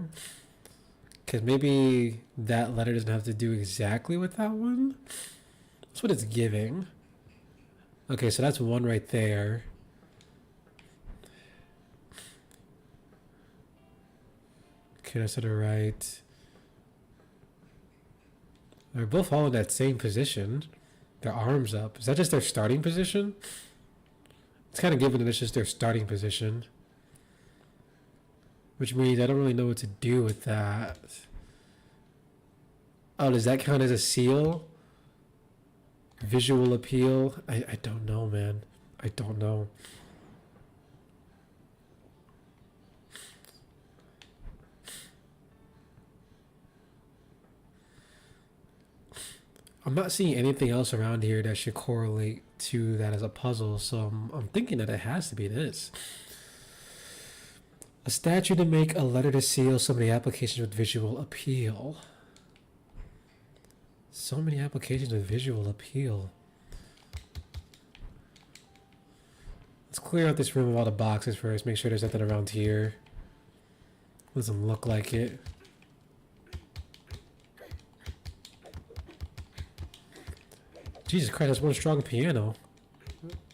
Because maybe that letter doesn't have to do exactly with that one. That's what it's giving. Okay, so that's one right there. Okay, that's to the right. They're both all in that same position. Their arms up. Is that just their starting position? It's kind of given that it's just their starting position. Which means I don't really know what to do with that. Oh, does that count as a seal? Visual appeal? I don't know, man. I don't know. I'm not seeing anything else around here that should correlate to that as a puzzle, so I'm thinking that it has to be this. A statue to make a letter to seal so many applications with visual appeal. So many applications with visual appeal. Let's clear out this room of all the boxes first, make sure there's nothing around here. Doesn't look like it. Jesus Christ, that's one strong piano.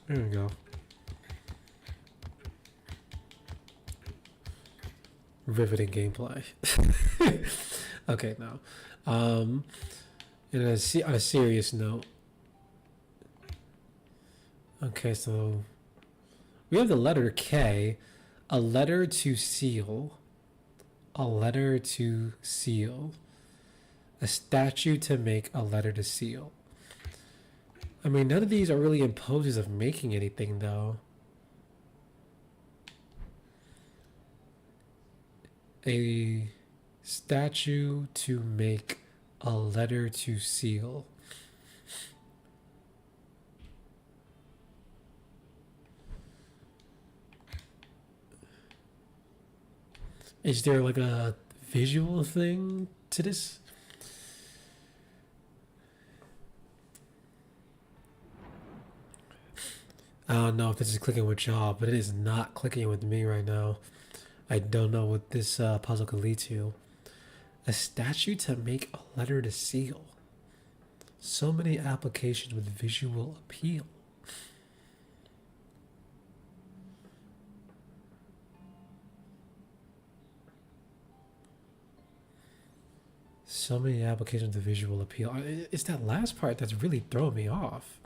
There we go. Riveting gameplay. Okay, now. On a serious note. Okay, so we have the letter K. A letter to seal. A letter to seal. A statue to make a letter to seal. I mean, none of these are really in poses of making anything, though. A statue to make a letter to seal. Is there like a visual thing to this? I don't know if this is clicking with y'all, but it is not clicking with me right now. I don't know what this puzzle could lead to. A statue to make a letter to seal. So many applications with visual appeal. So many applications with visual appeal. It's that last part that's really throwing me off.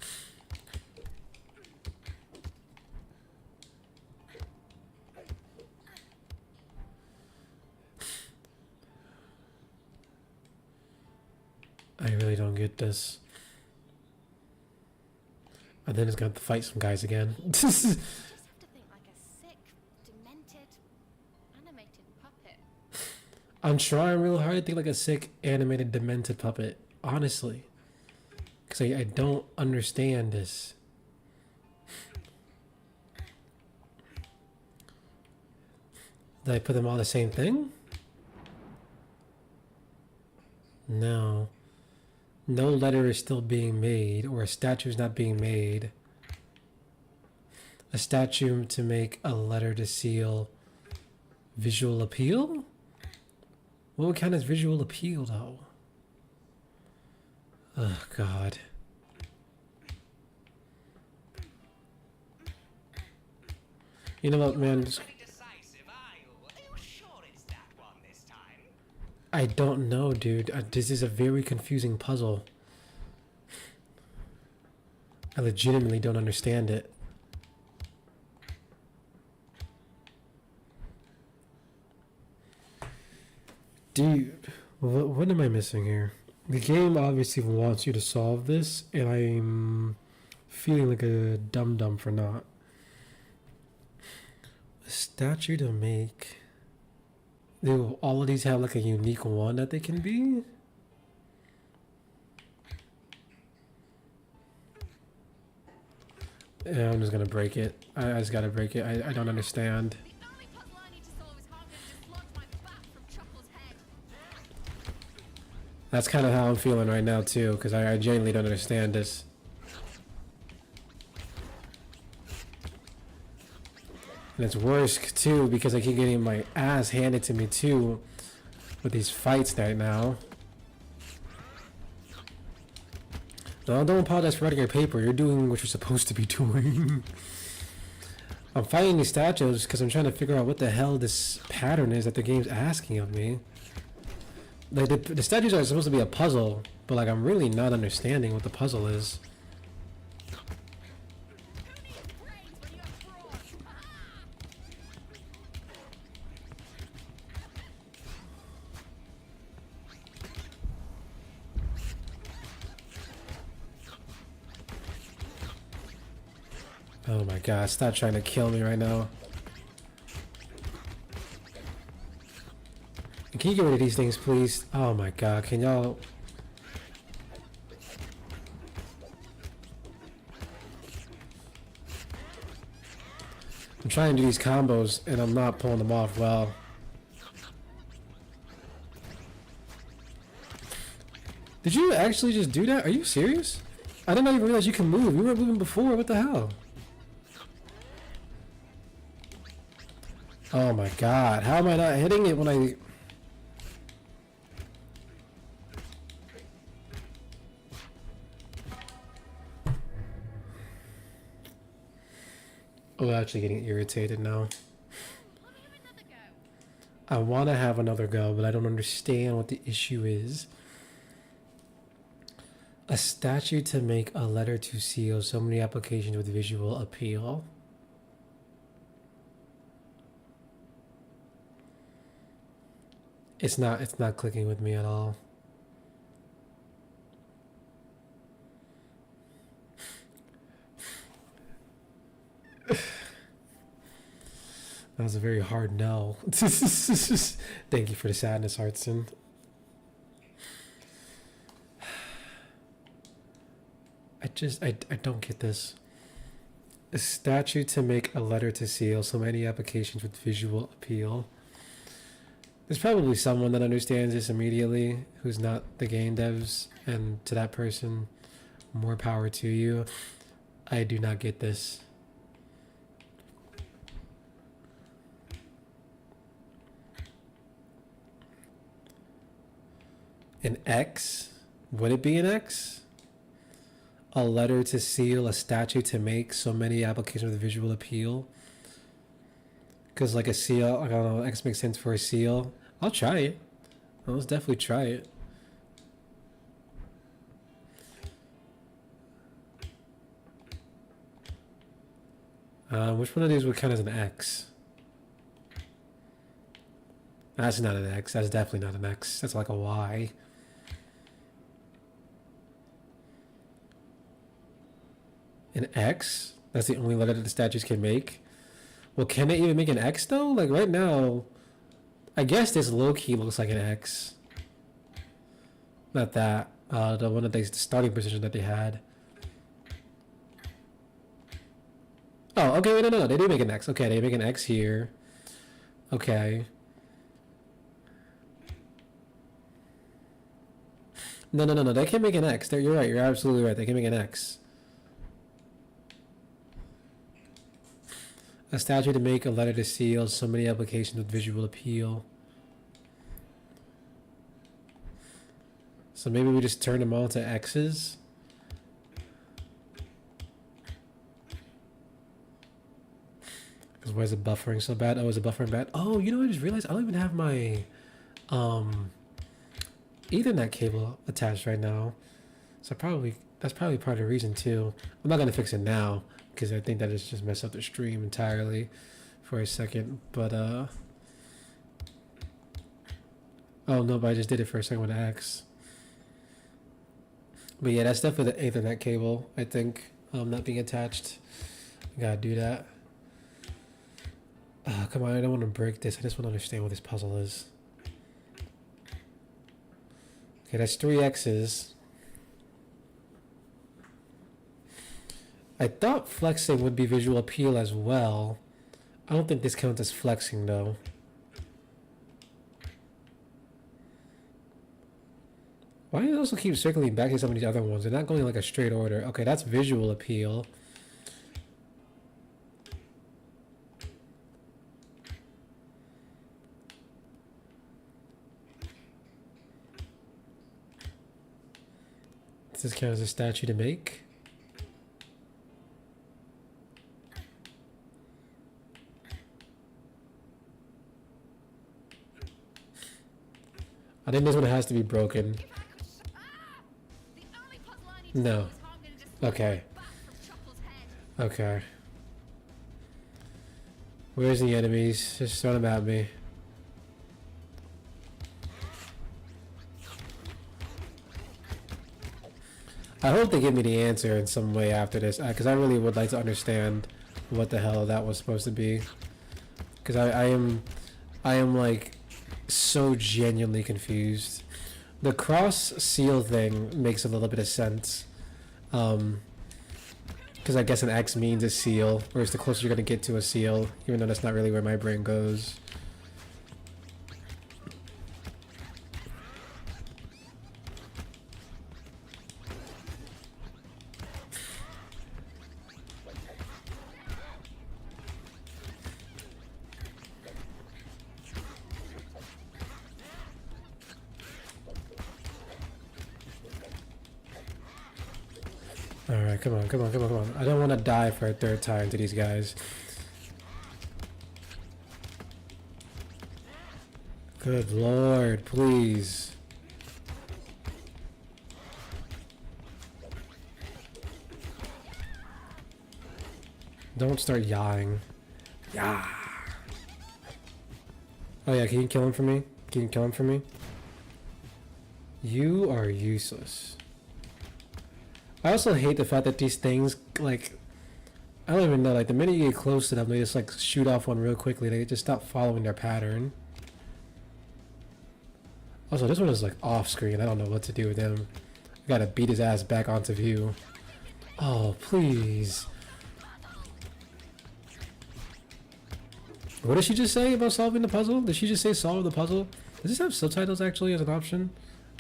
I really don't get this. And then it's gonna have to fight some guys again. Just have to think like a sick, demented, animated puppet. I'm trying real hard to think like a sick, animated, demented puppet. Honestly. Because I don't understand this. Did I put them all the same thing? No. No letter is still being made, or a statue is not being made. A statue to make a letter to seal. Visual appeal? What would count as visual appeal, though? Oh, God. You know what, man? I don't know, dude. This is a very confusing puzzle. I legitimately don't understand it. Dude, what am I missing here? The game obviously wants you to solve this, and I'm feeling like a dum-dum for not. A statue to make... Do all of these have like a unique one that they can be? Yeah, I'm just gonna break it. I just gotta break it. I don't understand. The only puzzle I need to solve is how I'm going to dislodge my bat from Chuckle's head. That's kind of how I'm feeling right now too, because I genuinely don't understand this. And it's worse too because I keep getting my ass handed to me too with these fights right now. No, don't apologize for writing your paper. You're doing what you're supposed to be doing. I'm fighting these statues because I'm trying to figure out what the hell this pattern is that the game's asking of me. Like the statues are supposed to be a puzzle, but like I'm really not understanding what the puzzle is. Oh my god, stop trying to kill me right now. Can you get rid of these things, please? Oh my god, can y'all... I'm trying to do these combos, and I'm not pulling them off well. Did you actually just do that? Are you serious? I did not even realize you can move. You weren't moving before. What the hell? Oh my god, how am I not hitting it when I... Oh, actually getting irritated now. I want to have another go, but I don't understand what the issue is. A statue to make a letter to seal so many applications with visual appeal. It's not clicking with me at all. That was a very hard no. Thank you for the sadness, Hartson. I don't get this. A statue to make a letter to seal so many applications with visual appeal. There's probably someone that understands this immediately who's not the game devs, and to that person, more power to you. I do not get this. An X? Would it be an X? A letter to seal, a statue to make so many applications with visual appeal. Because like a seal, I don't know, X makes sense for a seal. I'll try it. Let's definitely try it. Which one of these would count as an X? That's not an X. That's definitely not an X. That's like a Y. An X? That's the only letter that the statues can make? Well, can they even make an X though? Like right now, I guess this low-key looks like an X. Not that. The one of the starting position that they had. Oh, okay, no. They do make an X. Okay, they make an X here. Okay. No. They can make an X. You're right. You're absolutely right. They can make an X. A statue to make, a letter to seal. So many applications with visual appeal. So maybe we just turn them all to X's. Because why is it buffering so bad? Oh, is it buffering bad? Oh, you know what I just realized? I don't even have my Ethernet cable attached right now. So that's probably part of the reason too. I'm not gonna fix it now because I think that it's just messed up the stream entirely for a second. But oh no, but I just did it for a second with X. But yeah, that's definitely the Ethernet cable, I think, not being attached. I gotta do that. Come on, I don't want to break this. I just want to understand what this puzzle is. Okay, that's 3 X's. I thought flexing would be visual appeal as well. I don't think this counts as flexing though. Why do you also keep circling back to some of these other ones? They're not going in like a straight order. Okay, that's visual appeal. Does this count as a statue to make? I think this one has to be broken. No. Okay. Okay. Where's the enemies? Just throw them at me. I hope they give me the answer in some way after this, because I really would like to understand what the hell that was supposed to be. Because I am like so genuinely confused. The cross seal thing makes a little bit of sense. Because I guess an X means a seal, whereas the closer you're going to get to a seal, even though that's not really where my brain goes. Alright, come on. I don't want to die for a third time to these guys. Good lord, please. Don't start yawing. Yeah. Oh yeah, can you kill him for me? Can you kill him for me? You are useless. I also hate the fact that these things, like, I don't even know, like, the minute you get close to them, they just, like, shoot off one real quickly. They just stop following their pattern. Also, this one is, like, off screen. I don't know what to do with him. I gotta beat his ass back onto view. Oh, please. What did she just say about solving the puzzle? Did she just say solve the puzzle? Does this have subtitles, actually, as an option?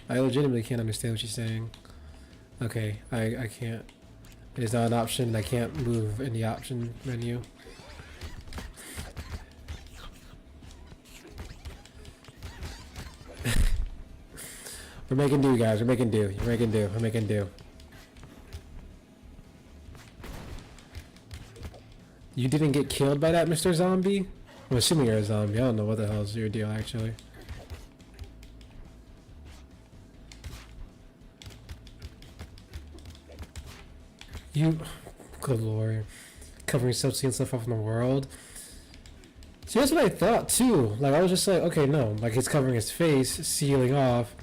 I legitimately can't understand what she's saying. Okay, I can't. It is not an option. I can't move in the option menu. We're making do, guys. We're making do. You're making do. We're making do. You didn't get killed by that, Mr. Zombie? I'm assuming you're a zombie. I don't know what the hell is your deal, actually. You, good lord, covering substance stuff off in the world. See, that's what I thought too. Like, I was just like, okay, no, like he's covering his face, sealing off.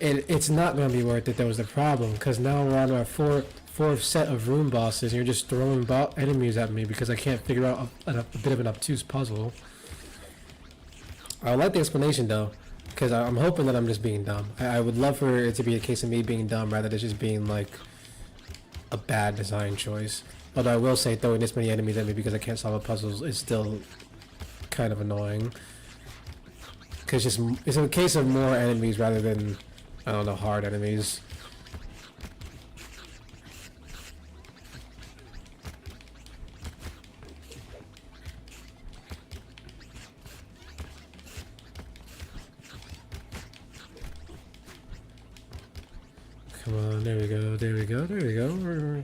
And it's not gonna be worth it. That was the problem, because now we're on our fourth set of room bosses, and you're just throwing enemies at me because I can't figure out a bit of an obtuse puzzle. I like the explanation though. Because I'm hoping that I'm just being dumb. I would love for it to be a case of me being dumb rather than just being like a bad design choice. Although I will say throwing this many enemies at me because I can't solve a puzzle is still kind of annoying. Because it's a case of more enemies rather than, I don't know, hard enemies. Come on, there we go, there we go, there we go.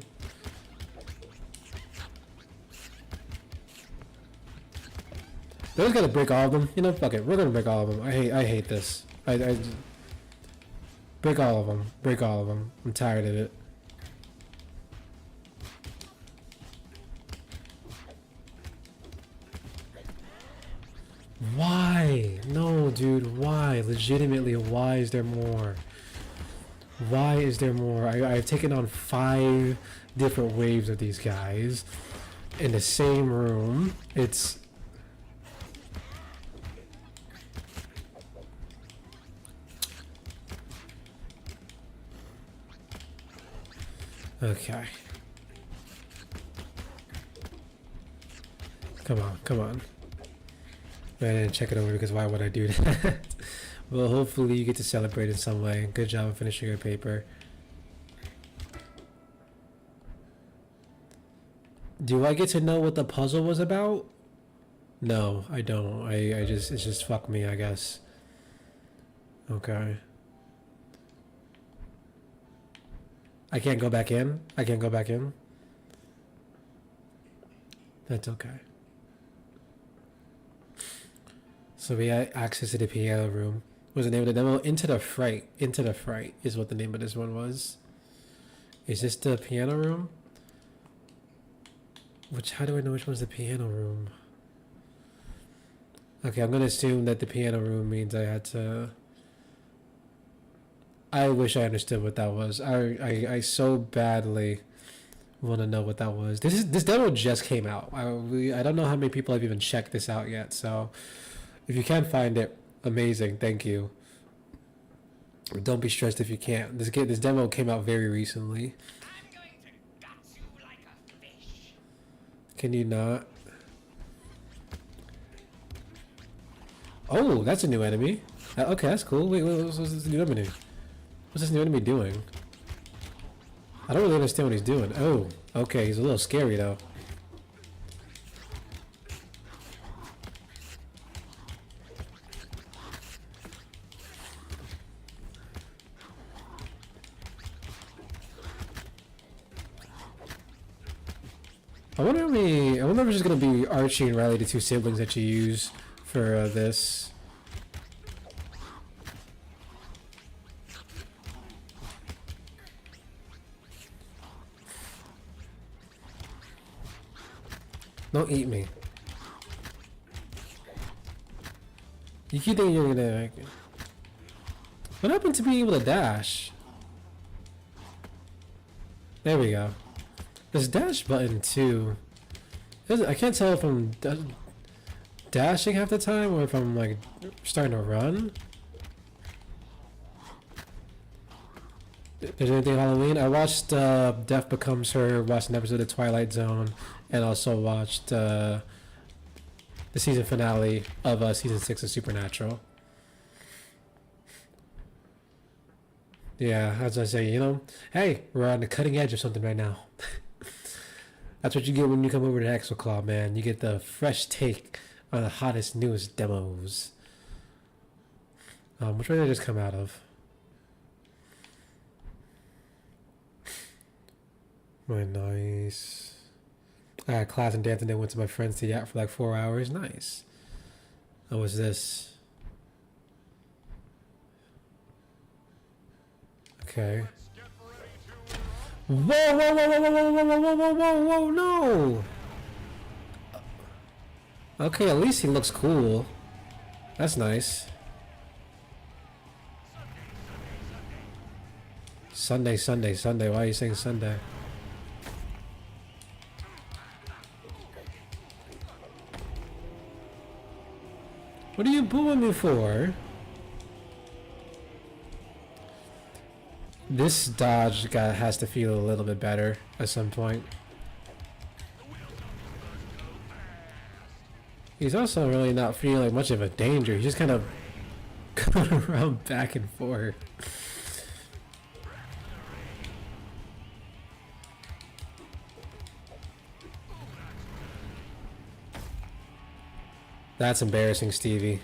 We just gotta break all of them. You know, fuck it. We're gonna break all of them. I hate this. I break all of them. Break all of them. I'm tired of it. Why? No, dude. Why? Legitimately, why is there more? Why is there more? I've taken on 5 different waves of these guys in the same room. It's... Okay. Come on, come on. I didn't check it over because why would I do that? Well, hopefully you get to celebrate in some way. Good job of finishing your paper. Do I get to know what the puzzle was about? No, I don't. I just, it's just fuck me, I guess. Okay. I can't go back in? I can't go back in? That's okay. So we had access to the piano room. What was the name of the demo? Into the Fright. Into the Fright is what the name of this one was. Is this the piano room? How do I know which one's the piano room? Okay, I'm gonna assume that the piano room means I had to... I wish I understood what that was. I so badly want to know what that was. This demo just came out. I don't know how many people have even checked this out yet. So if you can find it, amazing. Thank you. Don't be stressed if you can't. This demo came out very recently. I'm going to gut you like a fish. Can you not? Oh, that's a new enemy. Okay, that's cool. Wait, what's this new enemy? What's this new enemy doing? I don't really understand what he's doing. Oh, okay, he's a little scary though. I wonder if it's just gonna be Archie and Riley, the 2 siblings that you use for this. Don't eat me. You keep thinking you're gonna... What happened to being able to dash? There we go. This dash button too. I can't tell if I'm dashing half the time or if I'm like starting to run. There's anything Halloween? I watched Death Becomes Her, watched an episode of Twilight Zone, and also watched the season finale of season 6 of Supernatural. Yeah, as I say, you know, hey, we're on the cutting edge of something right now. That's what you get when you come over to Exalclaw, man. You get the fresh take on the hottest, newest demos. Which way did I just come out of? My nice. I had class and dance and then went to my friend's to yacht for like 4 hours. Nice. How was this? Okay. Whoa, whoa, whoa, whoa, whoa, whoa, whoa, whoa, whoa, whoa, whoa, no! Okay, at least he looks cool. That's nice. Sunday, Sunday, Sunday. Why are you saying Sunday? What are you booing me for? This dodge has to feel a little bit better at some point. He's also really not feeling like much of a danger. He's just kind of going around back and forth. That's embarrassing, Stevie.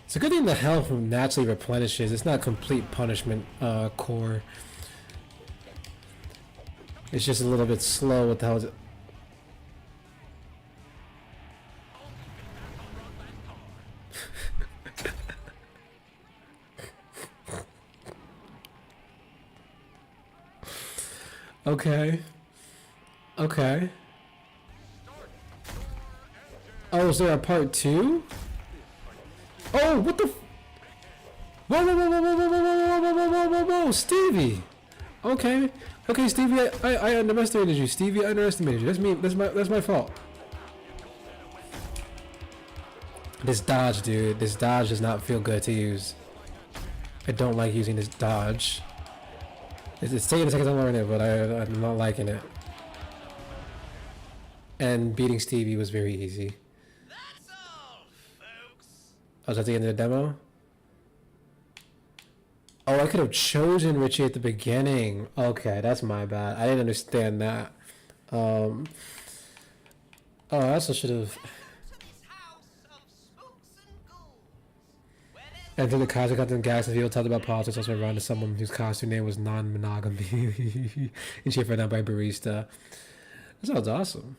It's a good thing the health naturally replenishes. It's not complete punishment core. It's just a little bit slow with how. Okay. Okay. Oh, is there a part 2? Oh, what the? Whoa, whoa, whoa, whoa, whoa, whoa, whoa, whoa, whoa, whoa, whoa, whoa, Stevie. Okay, okay, Stevie. I underestimated you, Stevie. I underestimated you. That's me. That's my fault. This dodge, dude. This dodge does not feel good to use. I don't like using this dodge. It's taking a second to learn it, but I'm not liking it. And beating Stevie was very easy. That's all, folks. Oh, is that the end of the demo? Oh, I could have chosen Richie at the beginning. Okay, that's my bad. I didn't understand that. Oh, I also should have. To this house of spooks and ghouls. Where there's Enter the Kaiser Content Galaxy Field talked about politics also around to someone whose costume name was non-monogamy. And she found out by barista. That sounds awesome.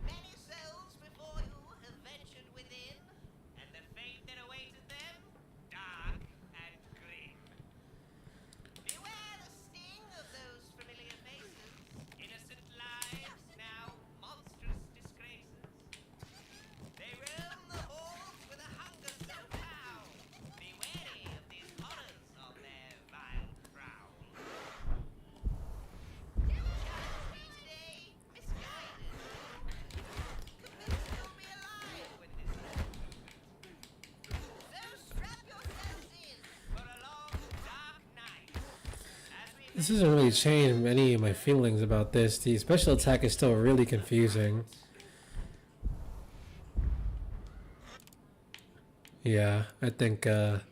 many souls before you have ventured within, and the fate that awaited them, dark and grim. Beware the sting of those familiar faces, innocent lives now monstrous disgraces. They roam the halls with a hunger so foul. Be wary of these horrors of their vile prowl. Challenge me today, misguided. Convinced you'll be alive when this ends. So strap yourselves in for a long, dark night. As we This doesn't really change any of my feelings about this. The special attack is still really confusing. Yeah, I think we'll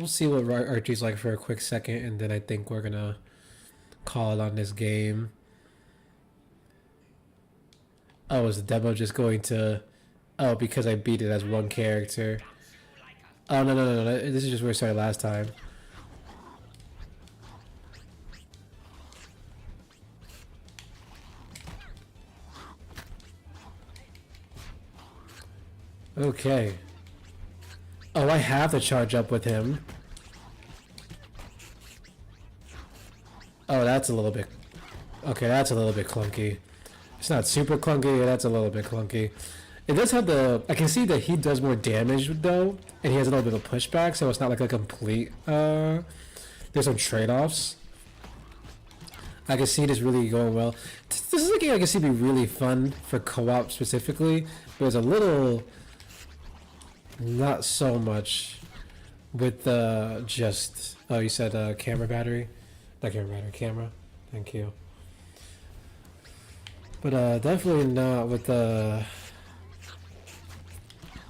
see what Archie's like for a quick second, and then I think we're gonna call it on this game. Oh, is the demo just going to? Oh, because I beat it as one character. Oh no! This is just where I started last time. Okay. Oh, I have to charge up with him. Oh, that's a little bit. Okay, that's a little bit clunky. It's not super clunky. That's a little bit clunky. It does have the. I can see that he does more damage though, and he has a little bit of pushback, so it's not like a complete. There's some trade-offs. I can see this really going well. This is a game I can see be really fun for co-op specifically, but it's a little. Not so much with just. Oh, you said camera battery? Not camera battery, camera. Thank you. But definitely not with the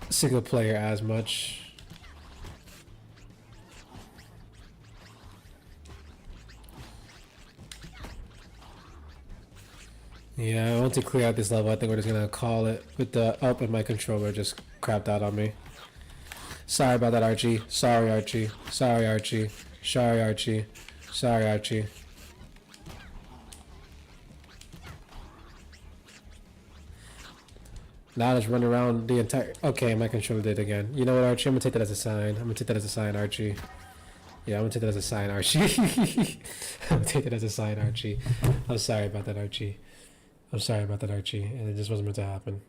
single player as much. Yeah, I want to clear out this level. I think we're just gonna call it with the. Oh, and my controller just crapped out on me. Sorry about that, Archie. Sorry, Archie. Sorry, Archie. Sorry, Archie. Sorry, Archie. Now I just run around the entire. Okay, my controller did again. You know what, Archie? I'm gonna take that as a sign. I'm gonna take that as a sign, Archie. Yeah, I'm gonna take that as a sign, Archie. I'm gonna take that as a sign, Archie. I'm sorry about that, Archie. I'm sorry about that, Archie. And it just wasn't meant to happen.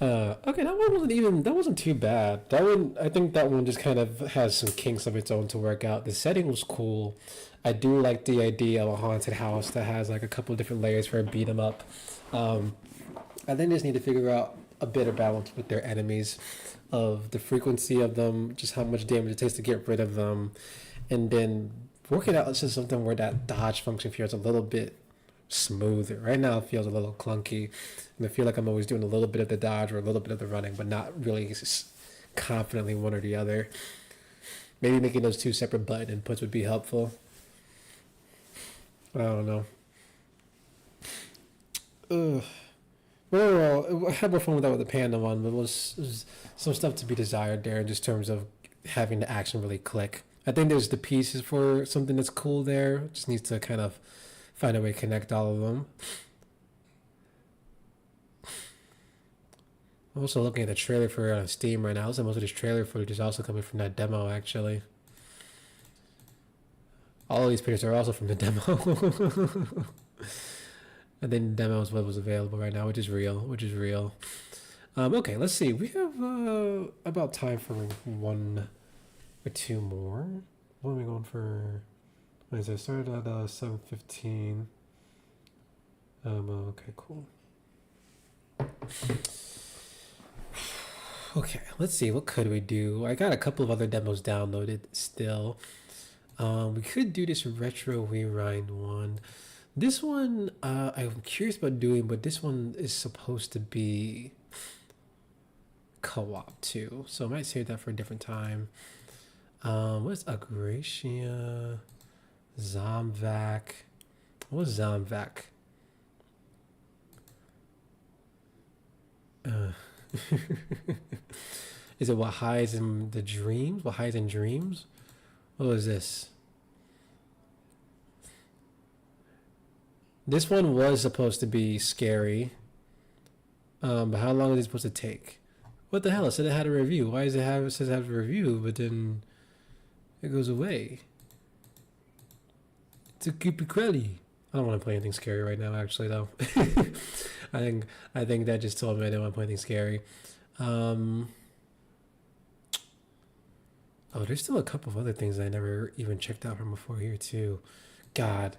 Okay, that wasn't too bad. That one, I think that one just kind of has some kinks of its own to work out. The setting was cool. I do like the idea of a haunted house that has like a couple of different layers for a beat 'em up. Um, I think they just need to figure out a better balance with their enemies, of the frequency of them, just how much damage it takes to get rid of them, and then work it out to something where that dodge function feels a little bit smoother. Right now it feels a little clunky, and I feel like I'm always doing a little bit of the dodge or a little bit of the running, but not really confidently one or the other. Maybe making those two separate button inputs would be helpful. I don't know. Ugh. Well, I had more fun with that with the Panda one, but it was some stuff to be desired there in just terms of having the action really click. I think there's the pieces for something that's cool there. Just needs to kind of find a way to connect all of them. I'm also looking at the trailer for Steam right now. So most of this trailer footage is also coming from that demo, actually. All of these pictures are also from the demo. I think the demo is what was available right now, which is real. Okay, let's see. We have about time for one or two more. What are we going for? What is it? Started at 7:15. Okay, cool. Okay, let's see. What could we do? I got a couple of other demos downloaded still. We could do this retro rewind one. This one, I'm curious about doing, but this one is supposed to be co-op too, so I might save that for a different time. What's Agracia? Zomvac. What's Zomvac? Is it what hides in the dreams? What hides in dreams? What was this? This one was supposed to be scary. But how long is it supposed to take? What the hell? It said it had a review. Why does it says it has a review, but then it goes away? It's a keep it credit. I don't want to play anything scary right now, actually, though. I think that just told me I didn't want to play anything scary. Oh, there's still a couple of other things I never even checked out from before here too. God,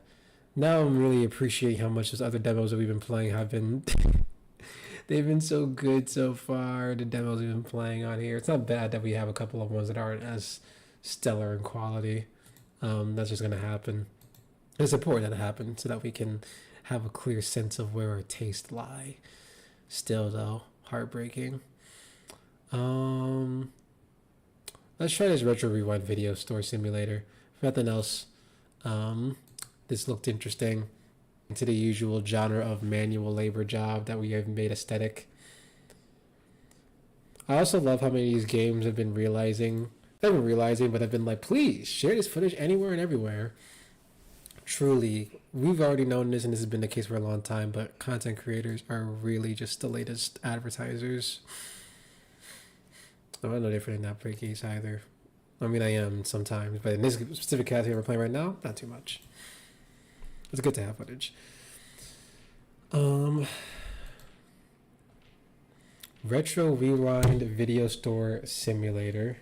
now I'm really appreciating how much those other demos that we've been playing have been. They've been so good so far. The demos we've been playing on here. It's not bad that we have a couple of ones that aren't as stellar in quality. That's just gonna happen. It's important that it happens so that we can have a clear sense of where our tastes lie. Still though, heartbreaking. Let's try this retro rewind video store simulator. If nothing else, this looked interesting. Into the usual genre of manual labor job that we have made aesthetic. I also love how many of these games have been realizing, but I've been like, please share this footage anywhere and everywhere. Truly, we've already known this, and this has been the case for a long time, but content creators are really just the latest advertisers. I'm no different in that case either. I mean, I am sometimes, but in this specific category we're playing right now, not too much. It's good to have footage. Retro Rewind Video Store Simulator.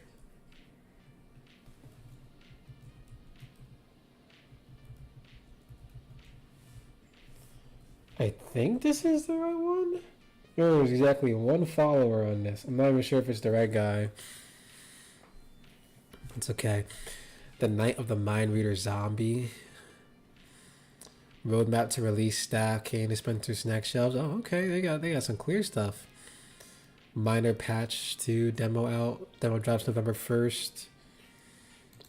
I think this is the right one. There's exactly one follower on this. I'm not even sure if it's the right guy. It's okay. The Night of the Mind Reader Zombie. Roadmap to release staff, cane dispenser, snack shelves. Oh, okay. They got some clear stuff. Minor patch 2 demo out. Demo drops November 1st.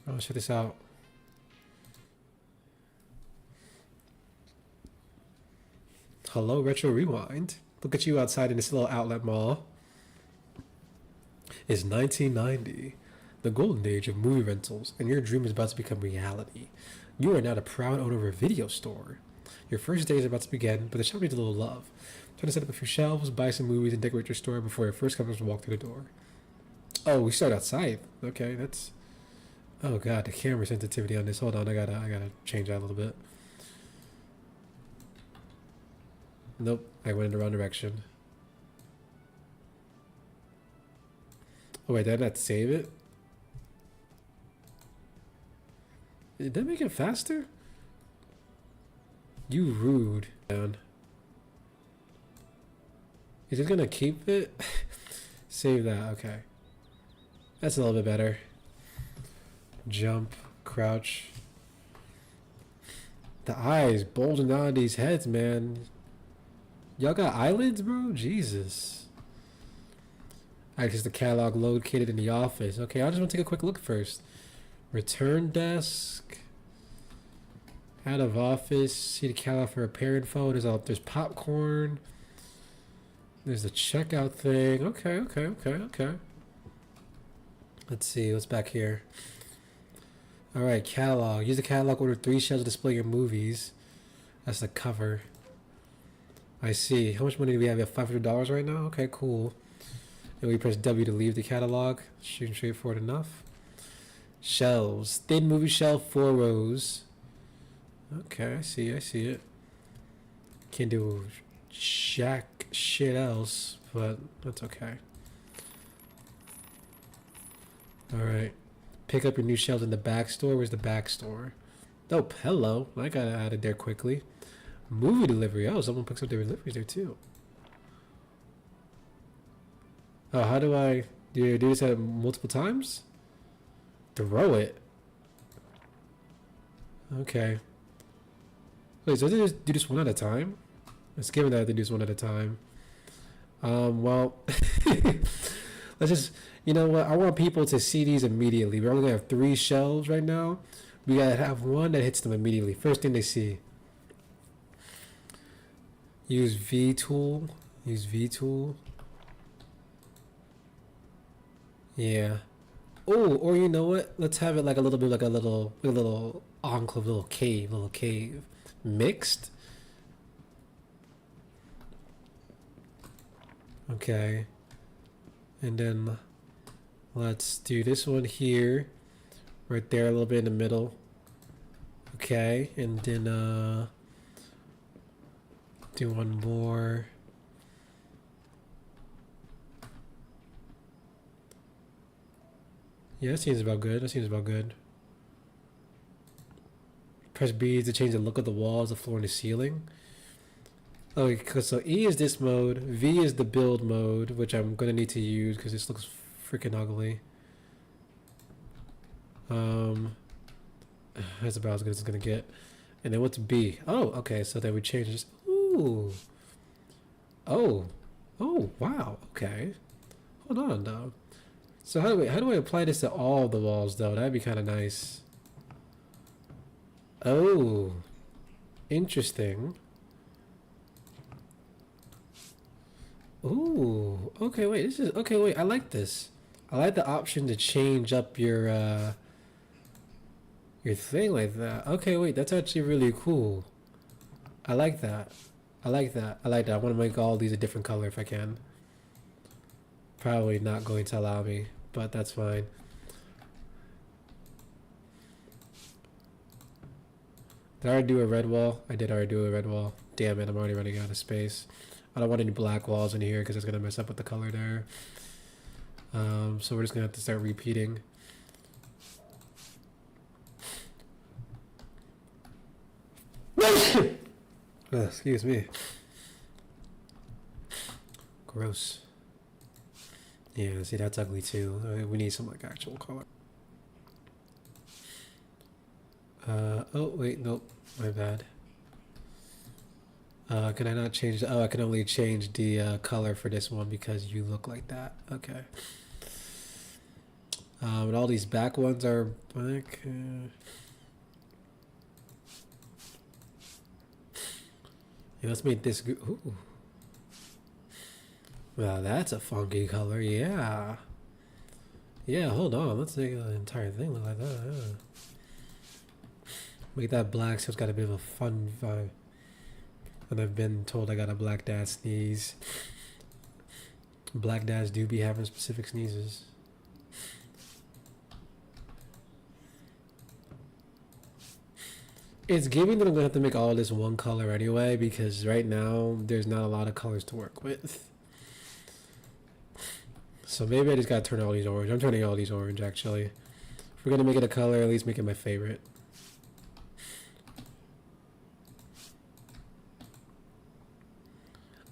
Oh, check this out. Hello, Retro Rewind. Look at you outside in this little outlet mall. It's 1990, the golden age of movie rentals, and your dream is about to become reality. You are now the proud owner of a video store. Your first day is about to begin, but the shop needs a little love. Try to set up a few shelves, buy some movies, and decorate your store before your first customers walk through the door. Oh, we start outside. Okay, that's... Oh god, the camera sensitivity on this. Hold on, I gotta change that a little bit. Nope, I went in the wrong direction. Oh wait, did I not save it? Did that make it faster? You rude. Down. Is it gonna keep it? Save that, okay. That's a little bit better. Jump, crouch. The eyes bulging out of these heads, man. Y'all got eyelids, bro? Jesus. Access the catalog located in the office. Okay, I just want to take a quick look first. Return desk. Out of office. See the catalog for repair info. There's popcorn. There's the checkout thing. Okay. Let's see what's back here. Alright, catalog. Use the catalog, order 3 shelves to display your movies. That's the cover. I see. How much money do we have? We have $500 right now? Okay, cool. And we press W to leave the catalog. Shooting straightforward enough. Shelves. Thin movie shelf, 4 rows. Okay, I see it. Can't do jack shit else, but that's okay. Alright. Pick up your new shelves in the back store. Where's the back store? Oh, hello. I got added there quickly. Movie delivery. Oh, someone picks up their deliveries there too. Oh, how do I... Do you do this at multiple times? Throw it. Okay. Wait, so they just do this one at a time? It's given that they do this one at a time. Well... Let's just... You know what? I want people to see these immediately. We're only going to have 3 shelves right now. We got to have one that hits them immediately. First thing they see. Use V tool. Use V tool. Yeah. Oh, or you know what? Let's have it like a little bit like a little enclave, little cave. Mixed. Okay. And then let's do this one here. Right there, a little bit in the middle. Okay, and then do one more. Yeah, that seems about good. Press B to change the look of the walls, the floor, and the ceiling. Okay, so E is this mode. V is the build mode, which I'm gonna need to use because this looks freaking ugly. That's about as good as it's gonna get. And then what's B? Oh, okay. So then we change this. Ooh. Oh. Wow. Okay. Hold on, though. So how do I apply this to all the walls, though? That'd be kind of nice. Oh. Interesting. Ooh. Okay. Wait. This is okay. Wait. I like this. I like the option to change up your thing like that. Okay, wait, that's actually really cool. I like that. I want to make all these a different color if I can. Probably not going to allow me, but that's fine. Did I already do a red wall? I did already do a red wall. Damn it, I'm already running out of space. I don't want any black walls in here because it's going to mess up with the color there. So we're just going to have to start repeating. Oh, excuse me. Gross. Yeah, see, that's ugly too. We need some like actual color. Oh wait, nope, my bad. Can I not change? Oh, I can only change the color for this one because you look like that. Okay. And all these back ones are black. Yeah, let's make this. Ooh. Wow, that's a funky color. Yeah. Yeah, hold on. Let's make the entire thing look like that. Yeah. Make that black so it's got a bit of a fun vibe. And I've been told I got a black dad sneeze. Black dads do be having specific sneezes. It's giving that I'm going to have to make all this one color anyway, because right now there's not a lot of colors to work with. So maybe I just gotta turn all these orange. I'm turning all these orange, actually. If we're gonna make it a color, at least make it my favorite.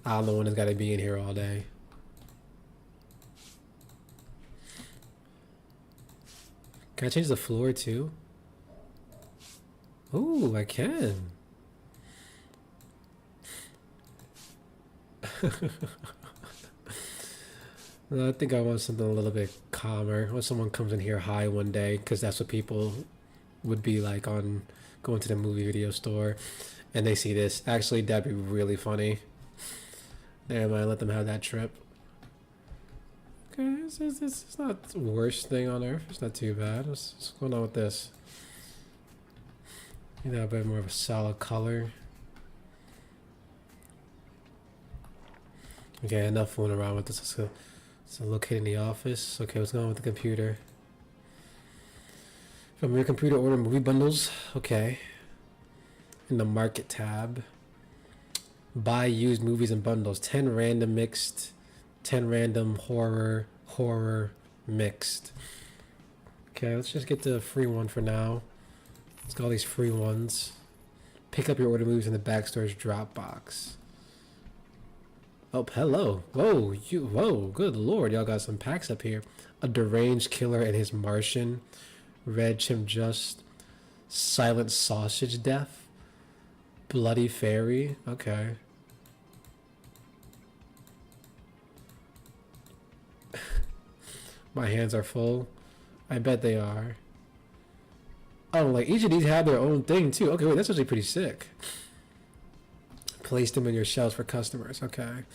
I'm the one that's gotta be in here all day. Can I change the floor too? Ooh, I can. No, I think I want something a little bit calmer. When someone comes in here high one day, because that's what people would be like on going to the movie video store, and they see this. Actually, that'd be really funny. Never mind, let them have that trip. Okay, this is not the worst thing on earth. It's not too bad. What's going on with this? You know, a bit more of a solid color. Okay, enough fooling around with this. Let's go. So locating the office. Okay, what's going on with the computer? From your computer, order movie bundles. Okay. In the market tab. Buy used movies and bundles. 10 random mixed. 10 random horror mixed. Okay, let's just get the free one for now. Let's get all these free ones. Pick up your order movies in the back store's drop box. Oh, hello. Whoa, good lord. Y'all got some packs up here. A deranged killer and his Martian. Red Chim Just. Silent Sausage Death. Bloody Fairy. Okay. My hands are full. I bet they are. Oh, like each of these have their own thing too. Okay, wait, that's actually pretty sick. Place them in your shelves for customers. Okay.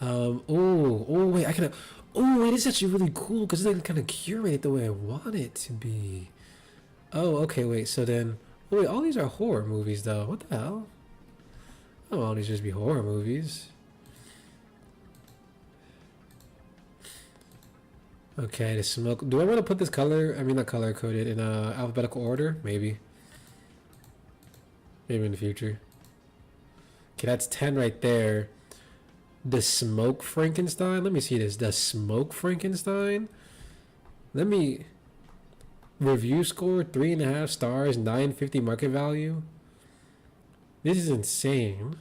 Wait, I can. Oh, wait, this is actually really cool because I can kind of curate it the way I want it to be. Oh, okay, wait. So then, oh, wait, all these are horror movies though. What the hell? Oh, all these just be horror movies. Okay, the smoke. Do I want to put this color? I mean, not color coded in alphabetical order. Maybe. Maybe in the future. Okay, that's 10 right there. The Smoke Frankenstein. Let me see this. The Smoke Frankenstein. Let me. Review score 3.5 stars, 950 market value. This is insane.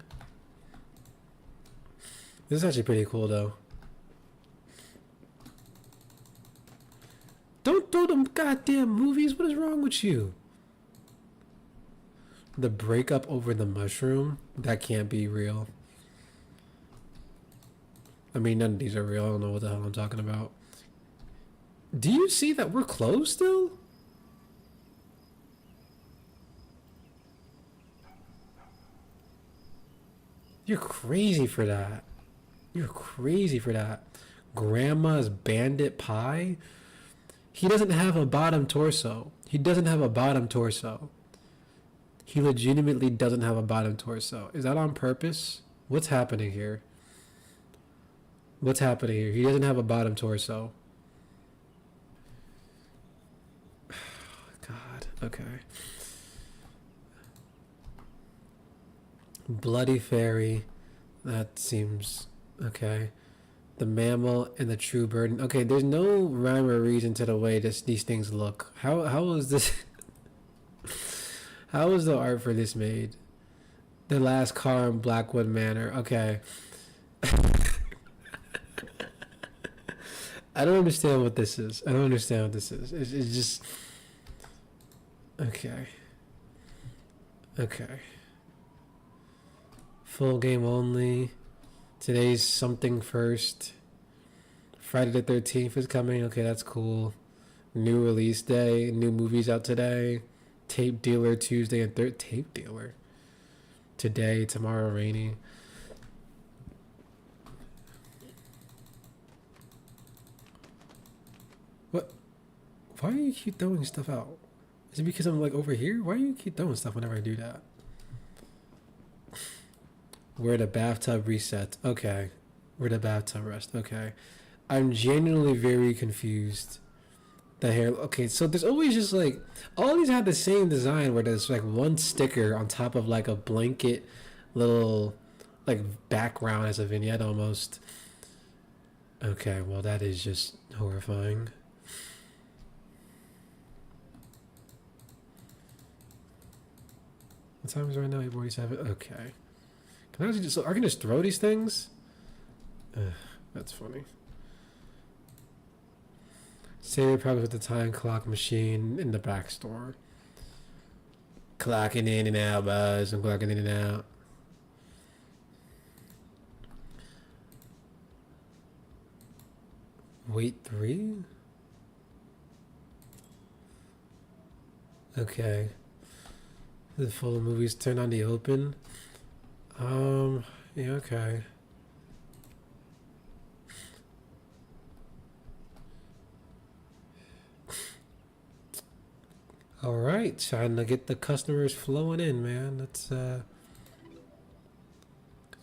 This is actually pretty cool though. Don't throw them goddamn movies. What is wrong with you? The breakup over the mushroom. That can't be real. I mean, none of these are real. I don't know what the hell I'm talking about. Do you see that we're closed still? You're crazy for that. You're crazy for that. Grandma's Bandit Pie? He doesn't have a bottom torso. He doesn't have a bottom torso. He legitimately doesn't have a bottom torso. Is that on purpose? What's happening here? What's happening here? He doesn't have a bottom torso. God. Okay. Bloody Fairy. That seems okay. The mammal and the true burden. Okay, there's no rhyme or reason to the way these things look. How is this? How was the art for this made? The last car in Blackwood Manor. Okay. I don't understand what this is. I don't understand what this is. It's just okay. Okay. Full game only. Today's something first. Friday the 13th is coming. Okay, that's cool. New release day. New movies out today. Tape dealer Tuesday and tape dealer. Today, tomorrow, rainy. What? Why do you keep throwing stuff out? Is it because I'm like over here? Why do you keep throwing stuff whenever I do that? Where the bathtub resets. Okay. Where the bathtub rest. Okay. I'm genuinely very confused. The hair. Okay, so there's always just like all these have the same design where there's like one sticker on top of like a blanket little like background as a vignette almost. Okay, well that is just horrifying. What time is it right now? 8:47. Okay. Can I actually just? I can just throw these things. That's funny. Save problems with the time clock machine in the back store. Clocking in and out, buzz. I'm clocking in and out. Wait 3? Okay. The full movies turn on the open. Yeah, okay. All right, trying to get the customers flowing in, man. Let's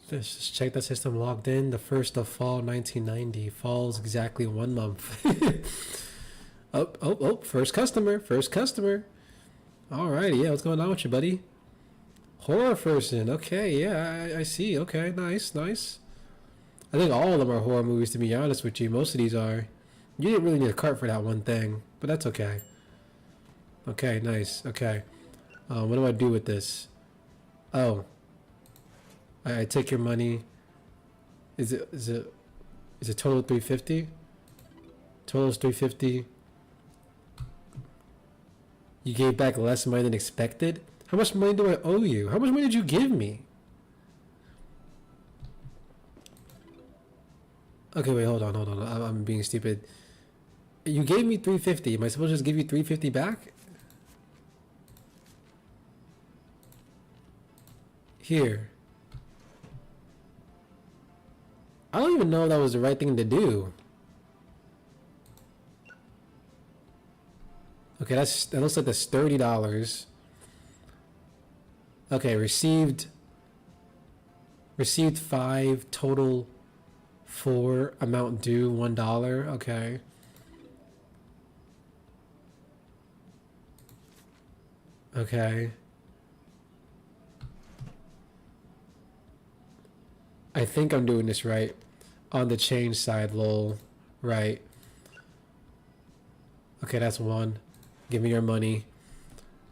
just check the system logged in. The 1st of fall, 1990. Fall's exactly 1 month. Oh, first customer, first customer. Alrighty, yeah, what's going on with you, buddy? Horror person, okay, yeah, I see. Okay, nice, nice. I think all of them are horror movies, to be honest with you. Most of these are. You didn't really need a cart for that one thing, but that's okay. Okay, nice, okay. What do I do with this? Oh. I take your money. Is it total 350? Total is 350. You gave back less money than expected? How much money do I owe you? How much money did you give me? Okay, wait, hold on. I'm being stupid. You gave me 350. Am I supposed to just give you 350 back? Here. I don't even know if that was the right thing to do. Okay, that looks like that's $30. Okay, received 5, total 4, amount due $1. Okay. Okay. I think I'm doing this right. On the change side, lol. Right. Okay, that's 1. Give me your money.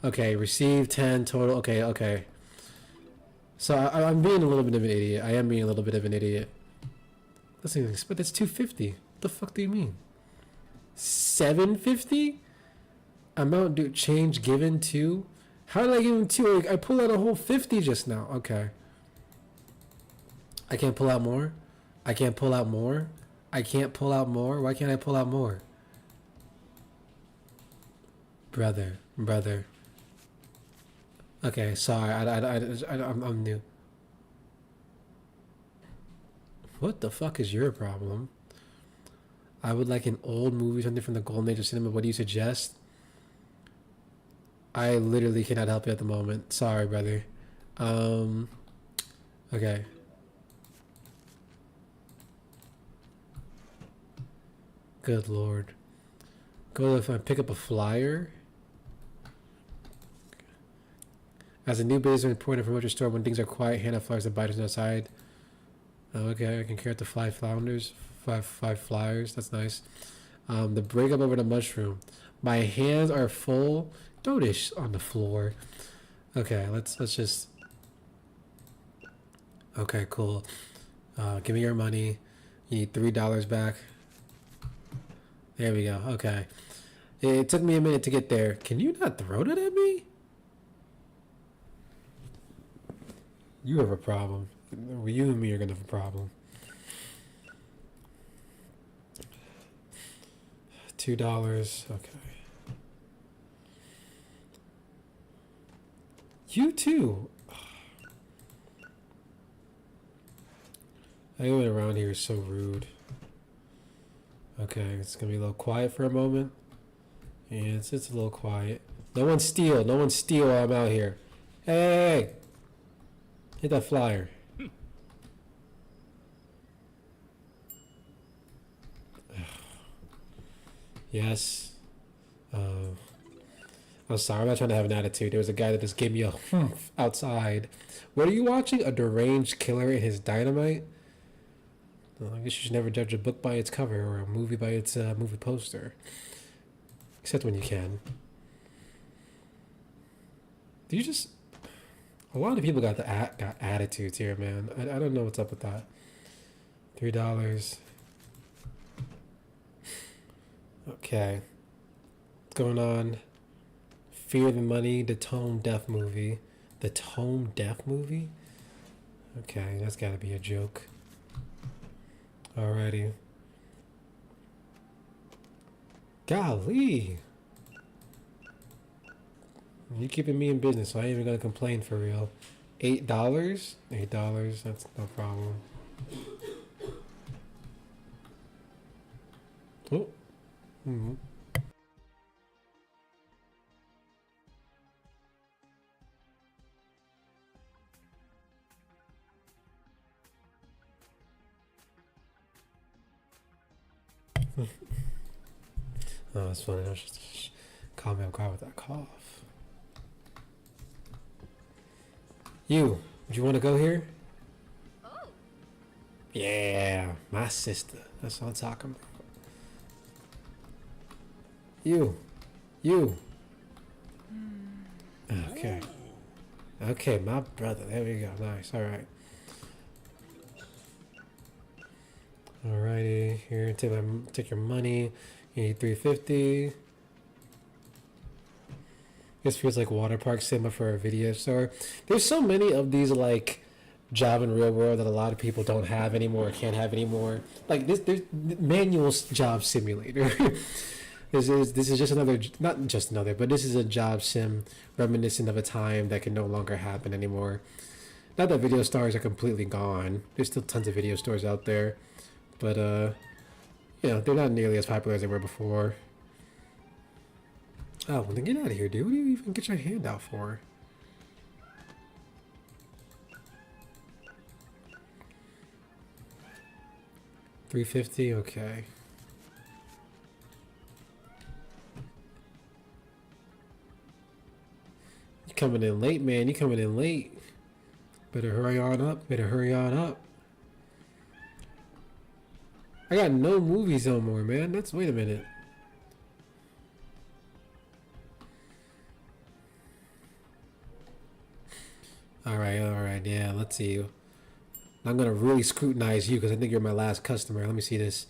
Okay, receive 10 total. Okay. So I'm being a little bit of an idiot. I am being a little bit of an idiot. But that's 250. What the fuck do you mean? 750? Amount due change given to? How did I give him 2? I pulled out a whole 50 just now. Okay. I can't pull out more? I can't pull out more? I can't pull out more? Why can't I pull out more? Brother. Okay, sorry. I'm new. What the fuck is your problem? I would like an old movie, something from the golden age of cinema. What do you suggest? I literally cannot help you at the moment. Sorry, brother. Okay. Good lord. Go if I pick up a flyer. As a new business reporter from your store, when things are quiet, hand out flyers to buyers outside. Okay, I can carry out the 5 flounders, 5 flyers. That's nice. The breakup over the mushroom. My hands are full. Throw this on the floor. Okay, let's just. Okay, cool. Give me your money. You need $3 back. There we go. Okay. It took me a minute to get there. Can you not throw that at me? You have a problem. You and me are gonna have a problem. $2. Okay. You too. Anyone around here is so rude. Okay, it's gonna be a little quiet for a moment. Yeah, it's a little quiet. No one steal while I'm out here. Hey! Hit that flyer. Yes. I'm sorry, I'm not trying to have an attitude. There was a guy that just gave me a humph outside. What are you watching? A deranged killer and his dynamite? Well, I guess you should never judge a book by its cover or a movie by its movie poster. Except when you can. Do you just... A lot of people got got attitudes here, man. I don't know what's up with that. $3. Okay. What's going on? Fear the Money, the Tone Deaf movie. The Tone Deaf movie? Okay, that's gotta be a joke. Alrighty. Golly! You keeping me in business, so I ain't even gonna complain for real. $8? $8, that's no problem. Oh. Mm-hmm. Oh, that's funny. I was just calm me off guard with that cough. You, would you want to go here? Oh, Yeah, my sister. That's what I'm talking about. You. Okay. Okay, my brother. There we go. Nice. All right. Alrighty. Here, take your money. You need $3.50. This feels like water park cinema for a video store. There's so many of these like job in real world that a lot of people don't have anymore or can't have anymore. Like this, there's manual job simulator. This is just another, not just another, but this is a job sim reminiscent of a time that can no longer happen anymore. Not that video stores are completely gone. There's still tons of video stores out there, but you know, they're not nearly as popular as they were before. Oh, well then get out of here, dude. What do you even get your hand out for? $3.50, okay. You coming in late, man. You coming in late. Better hurry on up. Better hurry on up. I got no movies no more, man. Wait a minute. Alright, yeah, let's see. I'm gonna really scrutinize you because I think you're my last customer. Let me see this.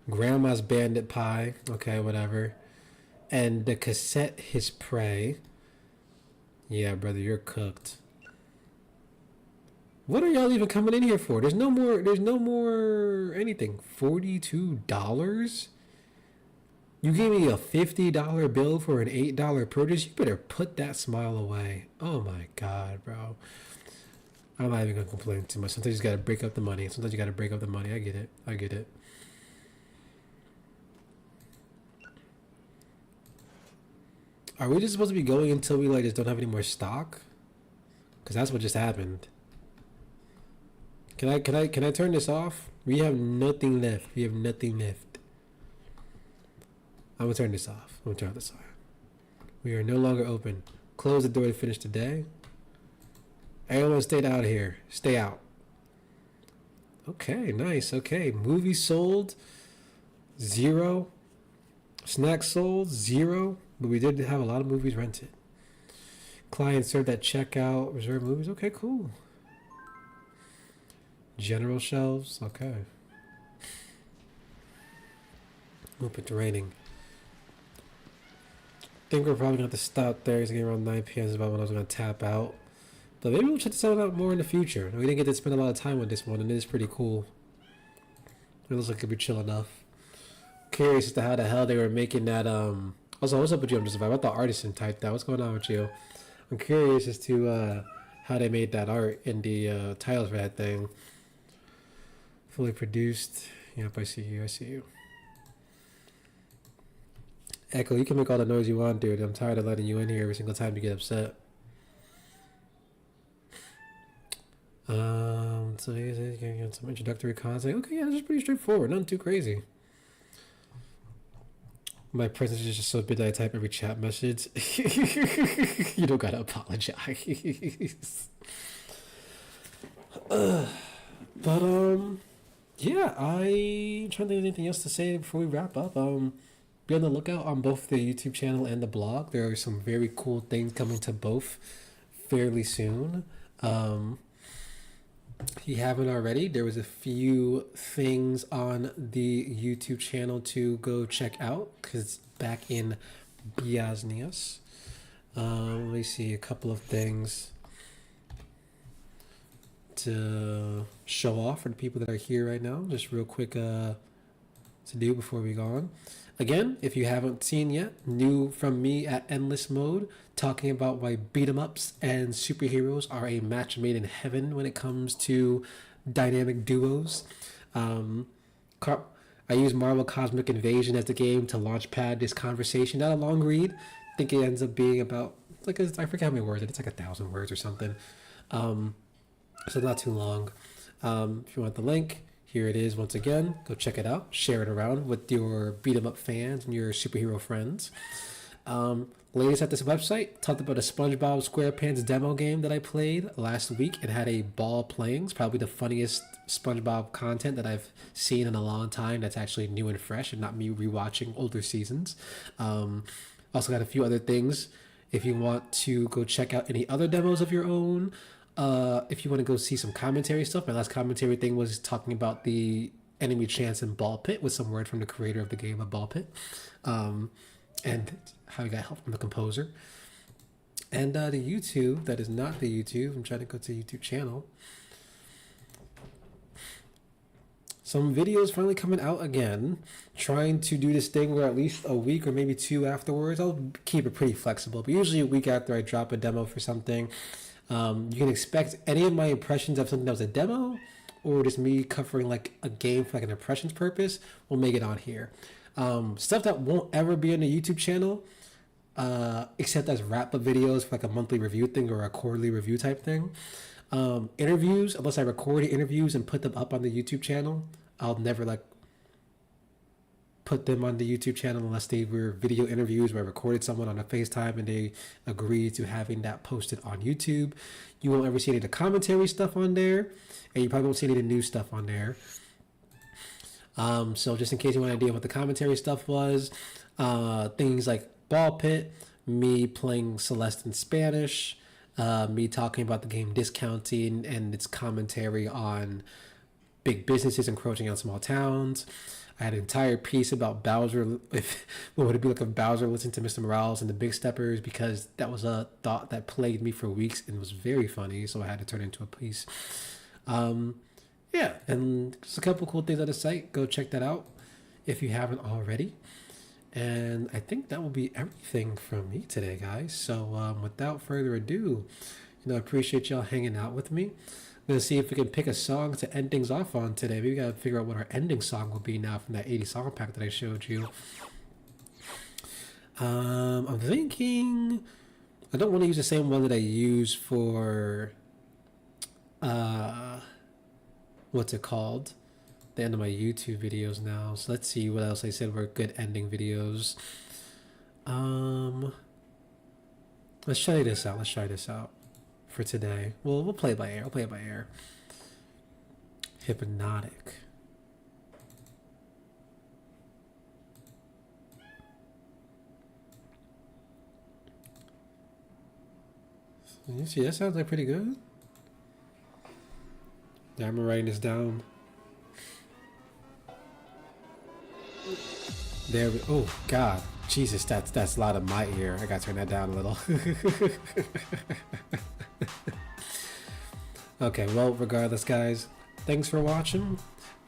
Grandma's Bandit Pie. Okay, whatever. And the cassette His Prey. Yeah, brother, you're cooked. What are y'all even coming in here for? There's no more anything. $42? You gave me a $50 bill for an $8 purchase? You better put that smile away. Oh my god, bro. I'm not even gonna complain too much. Sometimes you just gotta break up the money. I get it. Are we just supposed to be going until we like just don't have any more stock? Cause that's what just happened. Can I turn this off? We have nothing left. I'm gonna turn this off. We are no longer open. Close the door to finish today. Everyone stay out here. Stay out. Okay, nice. Okay, movies sold 0. Snacks sold 0. But we did have a lot of movies rented. Client served at checkout. Reserve movies. Okay, cool. General shelves. Okay. Hope it's raining. I think we're probably going to have to stop there. It's getting around 9 p.m. is about when I was going to tap out. But maybe we'll check this out more in the future. We didn't get to spend a lot of time on this one, and it is pretty cool. It looks like it could be chill enough. Curious as to how the hell they were making that. Also, what's up with you? I'm just about. I thought Artisan typed that. What's going on with you? I'm curious as to how they made that art in the titles for that thing. Fully produced. Yep, I see you. Echo, you can make all the noise you want, dude. I'm tired of letting you in here every single time you get upset. So he's getting some introductory content. Okay, yeah, this is pretty straightforward. Nothing too crazy. My presence is just so big that I type every chat message. You don't gotta apologize. But Yeah, I'm trying to think of anything else to say before we wrap up. Be on the lookout on both the YouTube channel and the blog. There are some very cool things coming to both fairly soon. If you haven't already, there was a few things on the YouTube channel to go check out because it's back in business. Let me see a couple of things to show off for the people that are here right now. Just real quick to do before we go on. Again, if you haven't seen yet, new from me at Endless Mode, talking about why beat 'em ups and superheroes are a match made in heaven when it comes to dynamic duos. I use Marvel Cosmic Invasion as the game to launchpad this conversation. Not a long read. I think it ends up being about I forget how many words. It's like 1,000 words or something. So not too long. If you want the link, here it is once again. Go check it out. Share it around with your beat 'em up fans and your superhero friends. Latest at this website, talked about a SpongeBob SquarePants demo game that I played last week. It had a ball playing. It's probably the funniest SpongeBob content that I've seen in a long time. That's actually new and fresh and not me rewatching older seasons. Also got a few other things. If you want to go check out any other demos of your own, if you want to go see some commentary stuff, my last commentary thing was talking about the enemy chance in Ball Pit with some word from the creator of the game of Ball Pit, and how he got help from the composer. And the YouTube, that is not the YouTube. I'm trying to go to the YouTube channel. Some videos finally coming out again. Trying to do this thing where at least a week or maybe two afterwards, I'll keep it pretty flexible, but usually a week after I drop a demo for something. You can expect any of my impressions of something that was a demo or just me covering like a game for like an impressions purpose, we'll make it on here. Stuff that won't ever be on the YouTube channel, except as wrap-up videos for like a monthly review thing or a quarterly review type thing. Interviews, unless I record interviews and put them up on the YouTube channel, I'll never like put them on the YouTube channel unless they were video interviews where I recorded someone on a FaceTime and they agreed to having that posted on YouTube. You won't ever see any of the commentary stuff on there, and you probably won't see any of the new stuff on there. So just in case you want an idea what the commentary stuff was, things like Ball Pit, me playing Celeste in Spanish, me talking about the game discounting and its commentary on big businesses encroaching on small towns. I had an entire piece about Bowser, what would it be like if Bowser listened to Mr. Morales and the Big Steppers, because that was a thought that plagued me for weeks and was very funny, so I had to turn it into a piece. Yeah, and just a couple cool things on the site. Go check that out if you haven't already. And I think that will be everything from me today, guys. So without further ado, I appreciate y'all hanging out with me. I'm going to see if we can pick a song to end things off on today. Maybe we got to figure out what our ending song will be now from that 80 song pack that I showed you. I'm thinking I don't want to use the same one that I use for what's it called? The end of my YouTube videos now. So let's see what else I said were good ending videos. Let's try this out for today. We'll play it by ear. I'll play it by ear. Hypnotic. You see, that sounds like pretty good. Yeah, I'm writing this down. There we. Oh God, Jesus, that's a lot of my ear. I gotta turn that down a little. Okay, well, regardless, guys, thanks for watching.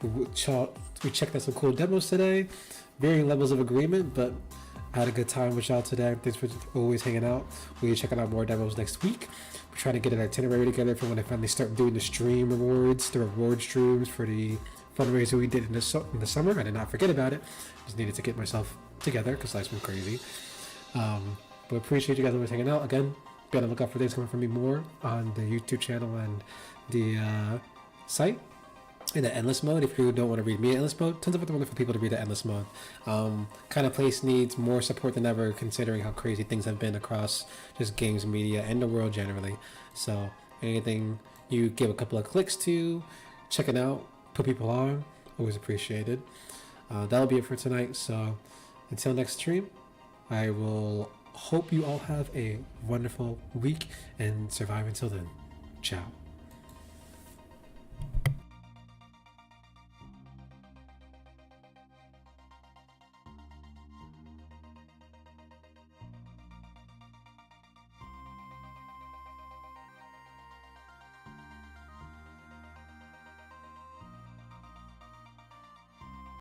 We checked out some cool demos today. Varying levels of agreement, but I had a good time with y'all today. Thanks for always hanging out. We'll be checking out more demos next week. We're trying to get an itinerary together for when I finally start doing the stream rewards, the reward streams for the fundraiser we did in the summer. I did not forget about it. Just needed to get myself together because life's been crazy. But appreciate you guys always hanging out. Again, be on the lookout for things coming from me more on the YouTube channel and the site. In the endless mode, if you don't want to read me in endless mode, tons of other wonderful people to read the endless mode. Kind of place needs more support than ever, considering how crazy things have been across just games, media, and the world generally. So anything you give a couple of clicks to, check it out, put people on, Always appreciated. That'll be it for tonight. So until next stream, I will hope you all have a wonderful week and survive until then. Ciao.